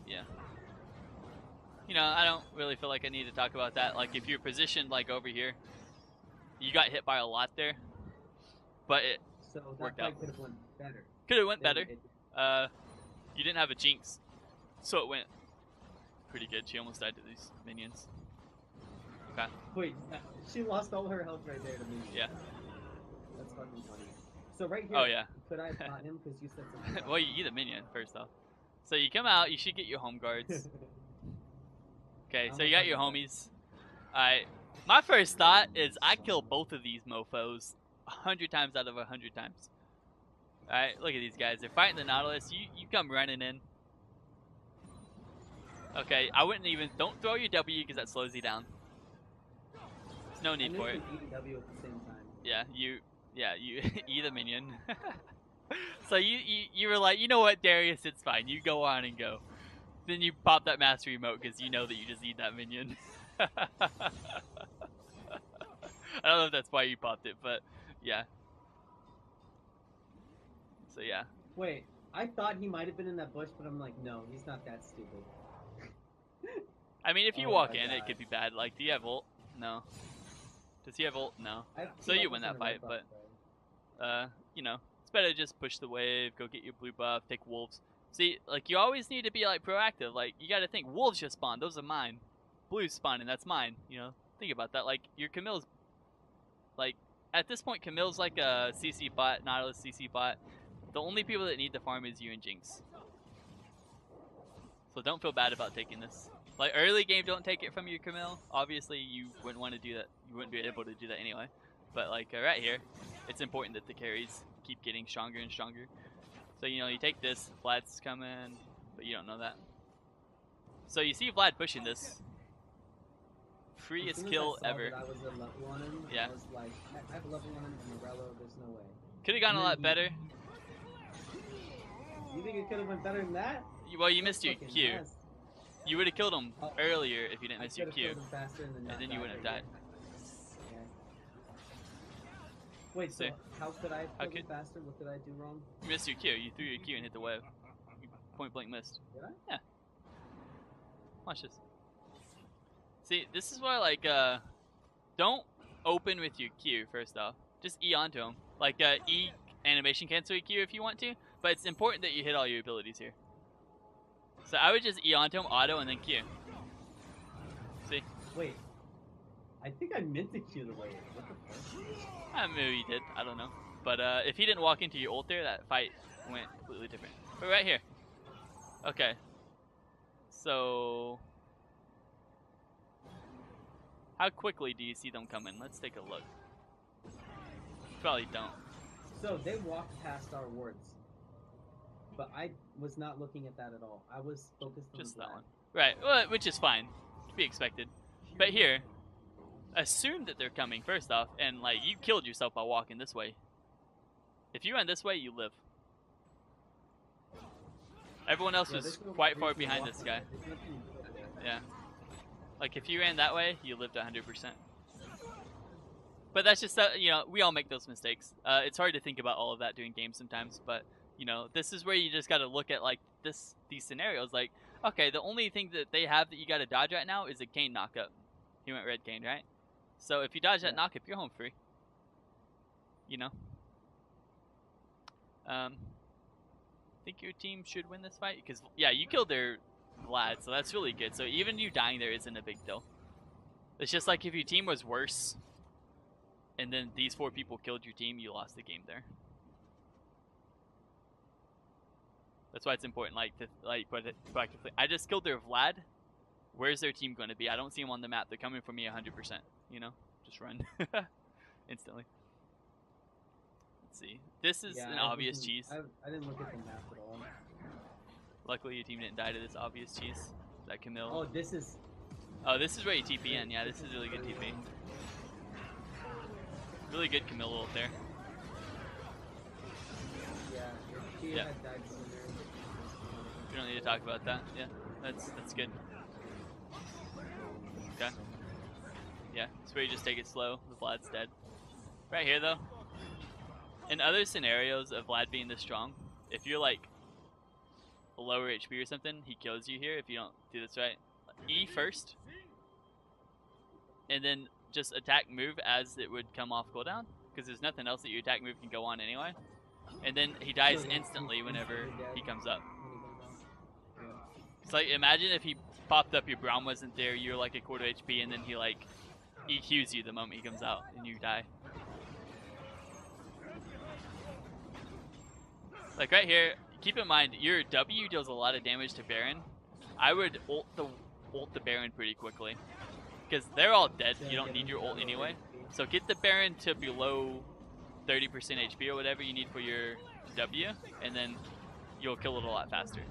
Yeah. You know, I don't really feel like I need to talk about that. Like, if you're positioned, like, over here, you got hit by a lot there. But it worked out. Could have went better. Could have went better. You didn't have a Jinx, so it went pretty good. She almost died to these minions. Okay. Wait, she lost all her health right there to me. Yeah. That's fucking funny. So right here, oh, yeah. could I bot him because you said something? Well, you eat a minion first off. So you come out, you should get your home guards. Okay, so you got your homies. Alright, my first thought is I kill both of these mofos 100 times out of 100 times. Alright, look at these guys. They're fighting the Nautilus. You come running in. Okay, I wouldn't even... Don't throw your W because that slows you down. There's no need for it. W at the same time. Yeah, you eat a minion. So you were like, you know what, Darius, it's fine. You go on and go. Then you pop that master emote because you know that you just eat that minion. I don't know if that's why you popped it, but yeah. So yeah. Wait, I thought he might have been in that bush, but I'm like, no, he's not that stupid. I mean, if you walk in, it could be bad. Like, do you have ult? No. Does he have ult? No. So you win that fight, but you know, it's better to just push the wave, go get your blue buff, take wolves. See, like, you always need to be, like, proactive. Like, you gotta think, wolves just spawn, those are mine. Blue's spawning, that's mine, you know? Think about that. Like, your Camille's, like, at this point, Camille's like a CC bot, Nautilus CC bot. The only people that need the farm is you and Jinx. So don't feel bad about taking this. Like, early game, don't take it from your Camille. Obviously, you wouldn't want to do that. You wouldn't be able to do that anyway. But, like, right here, it's important that the carries keep getting stronger and stronger. So, you know, you take this, Vlad's coming, but you don't know that. So you see Vlad pushing this. Freest kill ever. I was a level on him, yeah. I was like, I have a level on him and Morello, there's no way. Could have gone a lot better. You think it could have went better than that? Well, you missed your Q. Mess. You would have killed him earlier if you didn't miss your Q. And then you wouldn't have died. Okay. Wait, so how could I have killed him faster? What did I do wrong? You missed your Q. You threw your Q and hit the wave. You point blank missed. Did I? Yeah. Watch this. See, this is why, like, don't open with your Q, first off. Just E onto him. Like, E animation cancel your Q if you want to, but it's important that you hit all your abilities here. So I would just E onto him, auto, and then Q. See? Wait. I think I meant to Q the wave. What the fuck? Maybe he did. I don't know. But if he didn't walk into your ult there, that fight went completely different. But right here. Okay. So... how quickly do you see them coming? Let's take a look. Probably don't. So they walked past our wards. But I was not looking at that at all. I was focused on just that one. Right, well, which is fine. To be expected. But here, assume that they're coming first off, and like you killed yourself by walking this way. If you run this way, you live. Everyone else was quite far behind this guy. Yeah. Like if you ran that way, you lived 100%. But that's just you know, we all make those mistakes. It's hard to think about all of that during games sometimes, but you know, this is where you just got to look at like these scenarios. Like, okay, the only thing that they have that you got to dodge right now is a Kane knockup. He went red Kane, right? So if you dodge that knockup, you're home free. You know. I think your team should win this fight because yeah, you killed their Vlad, so that's really good. So even you dying there isn't a big deal. It's just like if your team was worse, and then these 4 people killed your team, you lost the game there. That's why it's important, like, to put it proactively. I just killed their Vlad. Where's their team going to be? I don't see them on the map. They're coming for me 100%. You know, just run instantly. Let's see. This is an obvious cheese. I didn't look at the map at all. Luckily, your team didn't die to this obvious cheese. That Camille. Oh, this is. Oh, this is where you TP in. Yeah, this is really good TP. Really good Camille ult there. Yeah, she Yeah. had died sooner. We don't need to talk about that. Yeah, that's good. Okay. Yeah, it's where you just take it slow. The Vlad's dead. Right here, though. In other scenarios of Vlad being this strong, if you're like lower HP or something, he kills you here if you don't do this right. E first, and then just attack move as it would come off cooldown, because there's nothing else that your attack move can go on anyway. And then he dies instantly whenever he comes up. It's like, imagine if he popped up, your Braum wasn't there, you're like a quarter HP, and then he like EQs you the moment he comes out, and you die. Like right here, keep in mind, your W deals a lot of damage to Baron. I would ult the Baron pretty quickly, because they're all dead, you don't need your ult anyway. So get the Baron to below 30% HP or whatever you need for your W, and then you'll kill it a lot faster.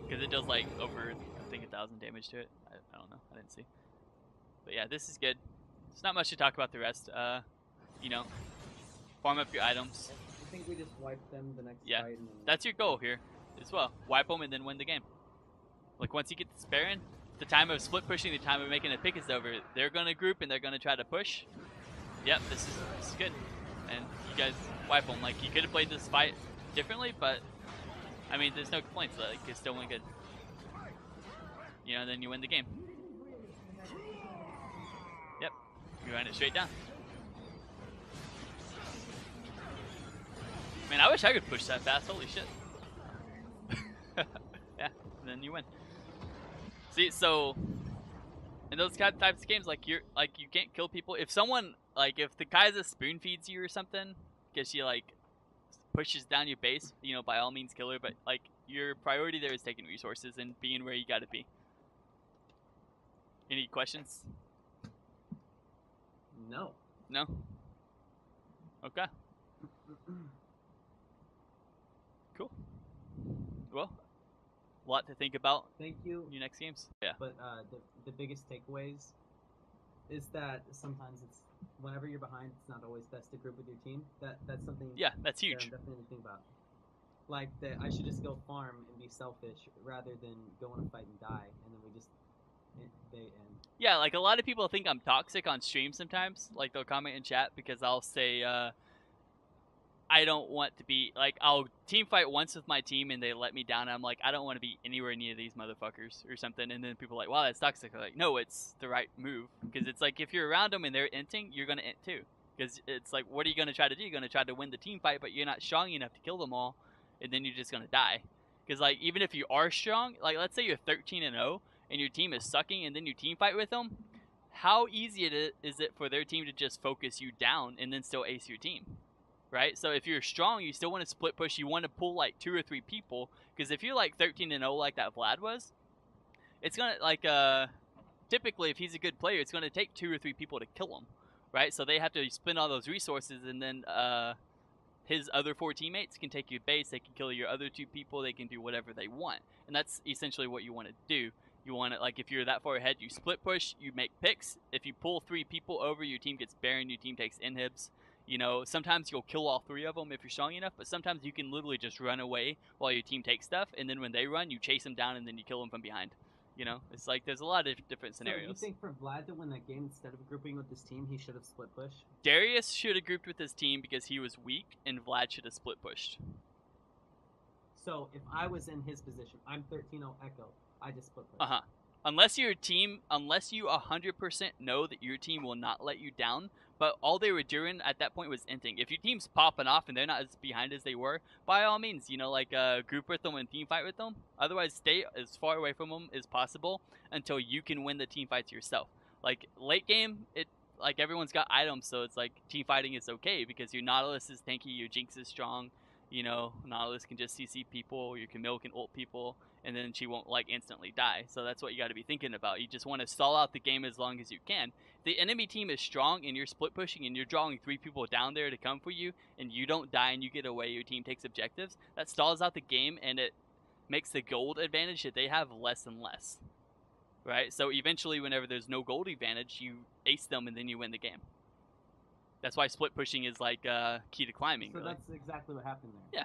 Because it does like over, I think, 1,000 damage to it. I don't know, I didn't see. But yeah, this is good. There's not much to talk about the rest. You know, farm up your items. I think we just wipe them the next Yeah, fight. And then that's your goal here as well. Wipe them and then win the game. Like once you get this Baron, the time of split pushing, the time of making a pick is over. They're gonna group and they're gonna try to push. Yep, this is good. And you guys wipe them. Like you could have played this fight differently, but I mean, there's no complaints. Like you still win good. You know, then you win the game. Yep, you run it straight down. Man, I wish I could push that fast. Holy shit. Yeah, and then you win. See, so in those types of games, like you can't kill people. If someone, like if the Kaiser spoon feeds you or something, because she like pushes down your base, you know, by all means kill her. But like your priority there is taking resources and being where you gotta be. Any questions? No. No. Okay. Cool. Well, a lot to think about. Thank you. In your next games. Yeah. But the biggest takeaways is that sometimes it's whenever you're behind, it's not always best to group with your team. That's something. Yeah, that's that huge. I'm definitely think about. Like that, I should just go farm and be selfish rather than go in a fight and die, and then we just they end. Yeah, like a lot of people think I'm toxic on stream sometimes. Like they'll comment in chat because I'll say, I don't want to be, like, I'll team fight once with my team and they let me down and I'm like, I don't want to be anywhere near these motherfuckers or something. And then people are like, wow, that's toxic. I'm like, no, it's the right move. Because it's like, if you're around them and they're inting, you're going to int too. Because it's like, what are you going to try to do? You're going to try to win the team fight, but you're not strong enough to kill them all. And then you're just going to die. Because, like, even if you are strong, like, let's say you're 13-0 and your team is sucking and then you team fight with them, how easy is it for their team to just focus you down and then still ace your team? Right? So if you're strong, you still want to split push. You want to pull like 2 or 3 people. Because if you're like 13-0 like that Vlad was, it's going to, like, typically if he's a good player, it's going to take 2 or 3 people to kill him. Right? So they have to spend all those resources and then his other 4 teammates can take your base. They can kill your other 2 people. They can do whatever they want. And that's essentially what you want to do. You want to, like, if you're that far ahead, you split push, you make picks. If you pull 3 people over, your team gets Baron, your team takes inhibs. You know, sometimes you'll kill all 3 of them if you're strong enough, but sometimes you can literally just run away while your team takes stuff, and then when they run, you chase them down, and then you kill them from behind. You know, it's like there's a lot of different scenarios. So you think for Vlad to win that game, instead of grouping with his team, he should have split push? Darius should have grouped with his team because he was weak, and Vlad should have split pushed. So if I was in his position, I'm 13-0 Ekko, I just split push. Uh-huh. Unless you 100% know that your team will not let you down, but all they were doing at that point was inting. If your team's popping off and they're not as behind as they were, by all means, you know, like group with them and team fight with them. Otherwise, stay as far away from them as possible until you can win the team fights yourself. Like late game, like everyone's got items, so it's like team fighting is okay because your Nautilus is tanky, your Jinx is strong, You know, Nautilus can just CC people, your Camille can ult people, and then she won't like instantly die. So that's what you got to be thinking about. You just want to stall out the game as long as you can. If the enemy team is strong and you're split pushing and you're drawing 3 people down there to come for you, and you don't die and you get away, your team takes objectives, that stalls out the game and it makes the gold advantage that they have less and less. Right? So eventually, whenever there's no gold advantage, you ace them and then you win the game. That's why split pushing is like key to climbing. So really. that's exactly what happened there. Yeah.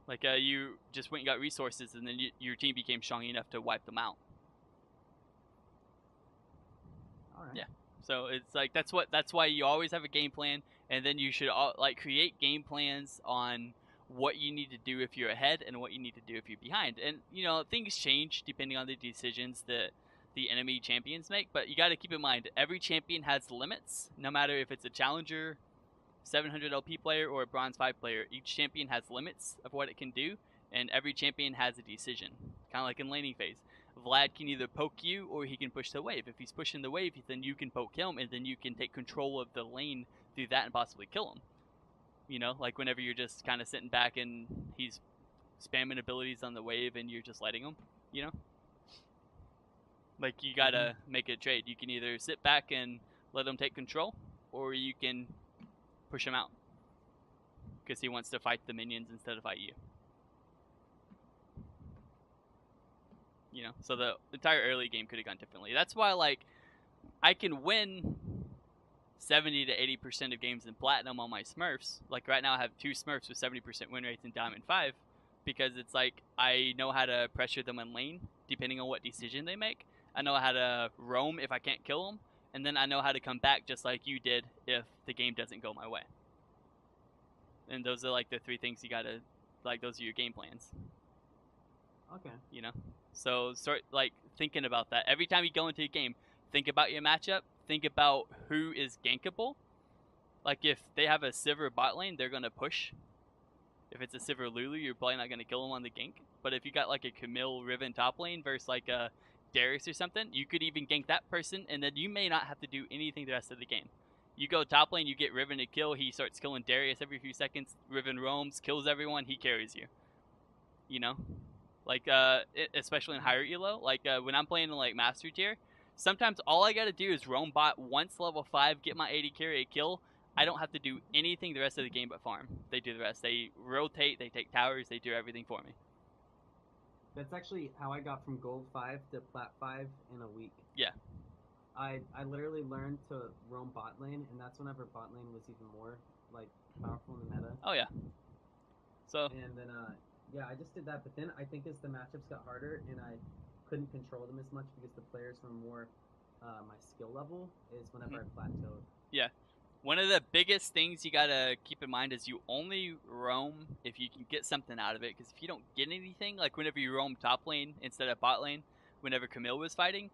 Like you just went and got resources, and then your team became strong enough to wipe them out. All right. Yeah. So it's like that's why you always have a game plan, and then you should like create game plans on what you need to do if you're ahead and what you need to do if you're behind. And you know, things change depending on the decisions that the enemy champions make, but you got to keep in mind every champion has limits, no matter if it's a challenger 700 LP player or a bronze 5 player. Each champion has limits of what it can do, and every champion has a decision, kind of like in laning phase. Vlad can either poke you or he can push the wave. If he's pushing the wave, then you can poke him, and then you can take control of the lane through that and possibly kill him. You know, like whenever you're just kind of sitting back and he's spamming abilities on the wave and you're just letting him, you know? Like, you gotta make a trade. You can either sit back and let him take control, or you can push him out. Because he wants to fight the minions instead of fight you. You know, so the entire early game could have gone differently. That's why, like, I can win 70 to 80% of games in Platinum on my Smurfs. Like, right now I have 2 Smurfs with 70% win rates in Diamond 5. Because it's like, I know how to pressure them in lane, depending on what decision they make. I know how to roam if I can't kill them, and then I know how to come back just like you did if the game doesn't go my way. And those are like the 3 things you gotta, like, those are your game plans. Okay. You know? So start like thinking about that. Every time you go into a game, think about your matchup, think about who is gankable. Like if they have a Sivir bot lane, they're gonna push. If it's a Sivir Lulu, you're probably not gonna kill them on the gank. But if you got like a Camille Riven top lane versus like a Darius or something, you could even gank that person, and then you may not have to do anything the rest of the game. You go top lane, you get Riven to kill, he starts killing Darius every few seconds, Riven roams, kills everyone, he carries you. You know? Like, especially in higher elo, like when I'm playing in like Master Tier, sometimes all I gotta do is roam bot once level 5, get my AD carry a kill. I don't have to do anything the rest of the game but farm. They do the rest. They rotate, they take towers, they do everything for me. That's actually how I got from Gold 5 to Plat 5 in a week. Yeah. I literally learned to roam bot lane, and that's whenever bot lane was even more like powerful in the meta. Oh yeah. So. And then yeah, I just did that, but then I think as the matchups got harder and I couldn't control them as much because the players were more my skill level is whenever I plateaued. Yeah. One of the biggest things you gotta keep in mind is you only roam if you can get something out of it. Because if you don't get anything, like whenever you roam top lane instead of bot lane, whenever Camille was fighting,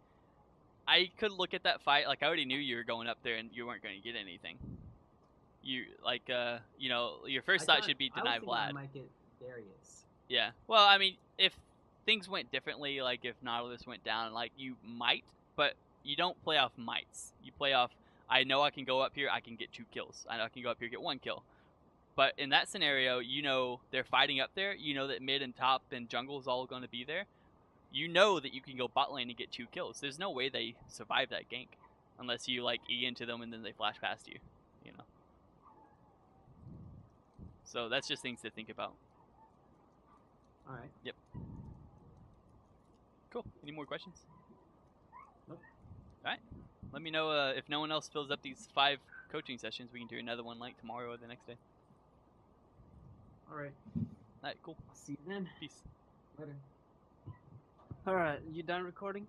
I could look at that fight, like I already knew you were going up there and you weren't going to get anything. You, like, you know, your first thought should be deny Vlad. I might get Darius. Yeah. Well, I mean, if things went differently, like if Nautilus went down, like you might, but you don't play off mights. You play off, I know I can go up here, I can get 2 kills. I know I can go up here, get 1 kill. But in that scenario, you know they're fighting up there. You know that mid and top and jungle is all going to be there. You know that you can go bot lane and get 2 kills. There's no way they survive that gank unless you like E into them and then they flash past you, you know. So that's just things to think about. All right. Yep. Cool. Any more questions? Nope. All right. Let me know if no one else fills up these 5 coaching sessions. We can do another one like tomorrow or the next day. All right. All right. Cool. I'll see you then. Peace. Later. Alright, you done recording?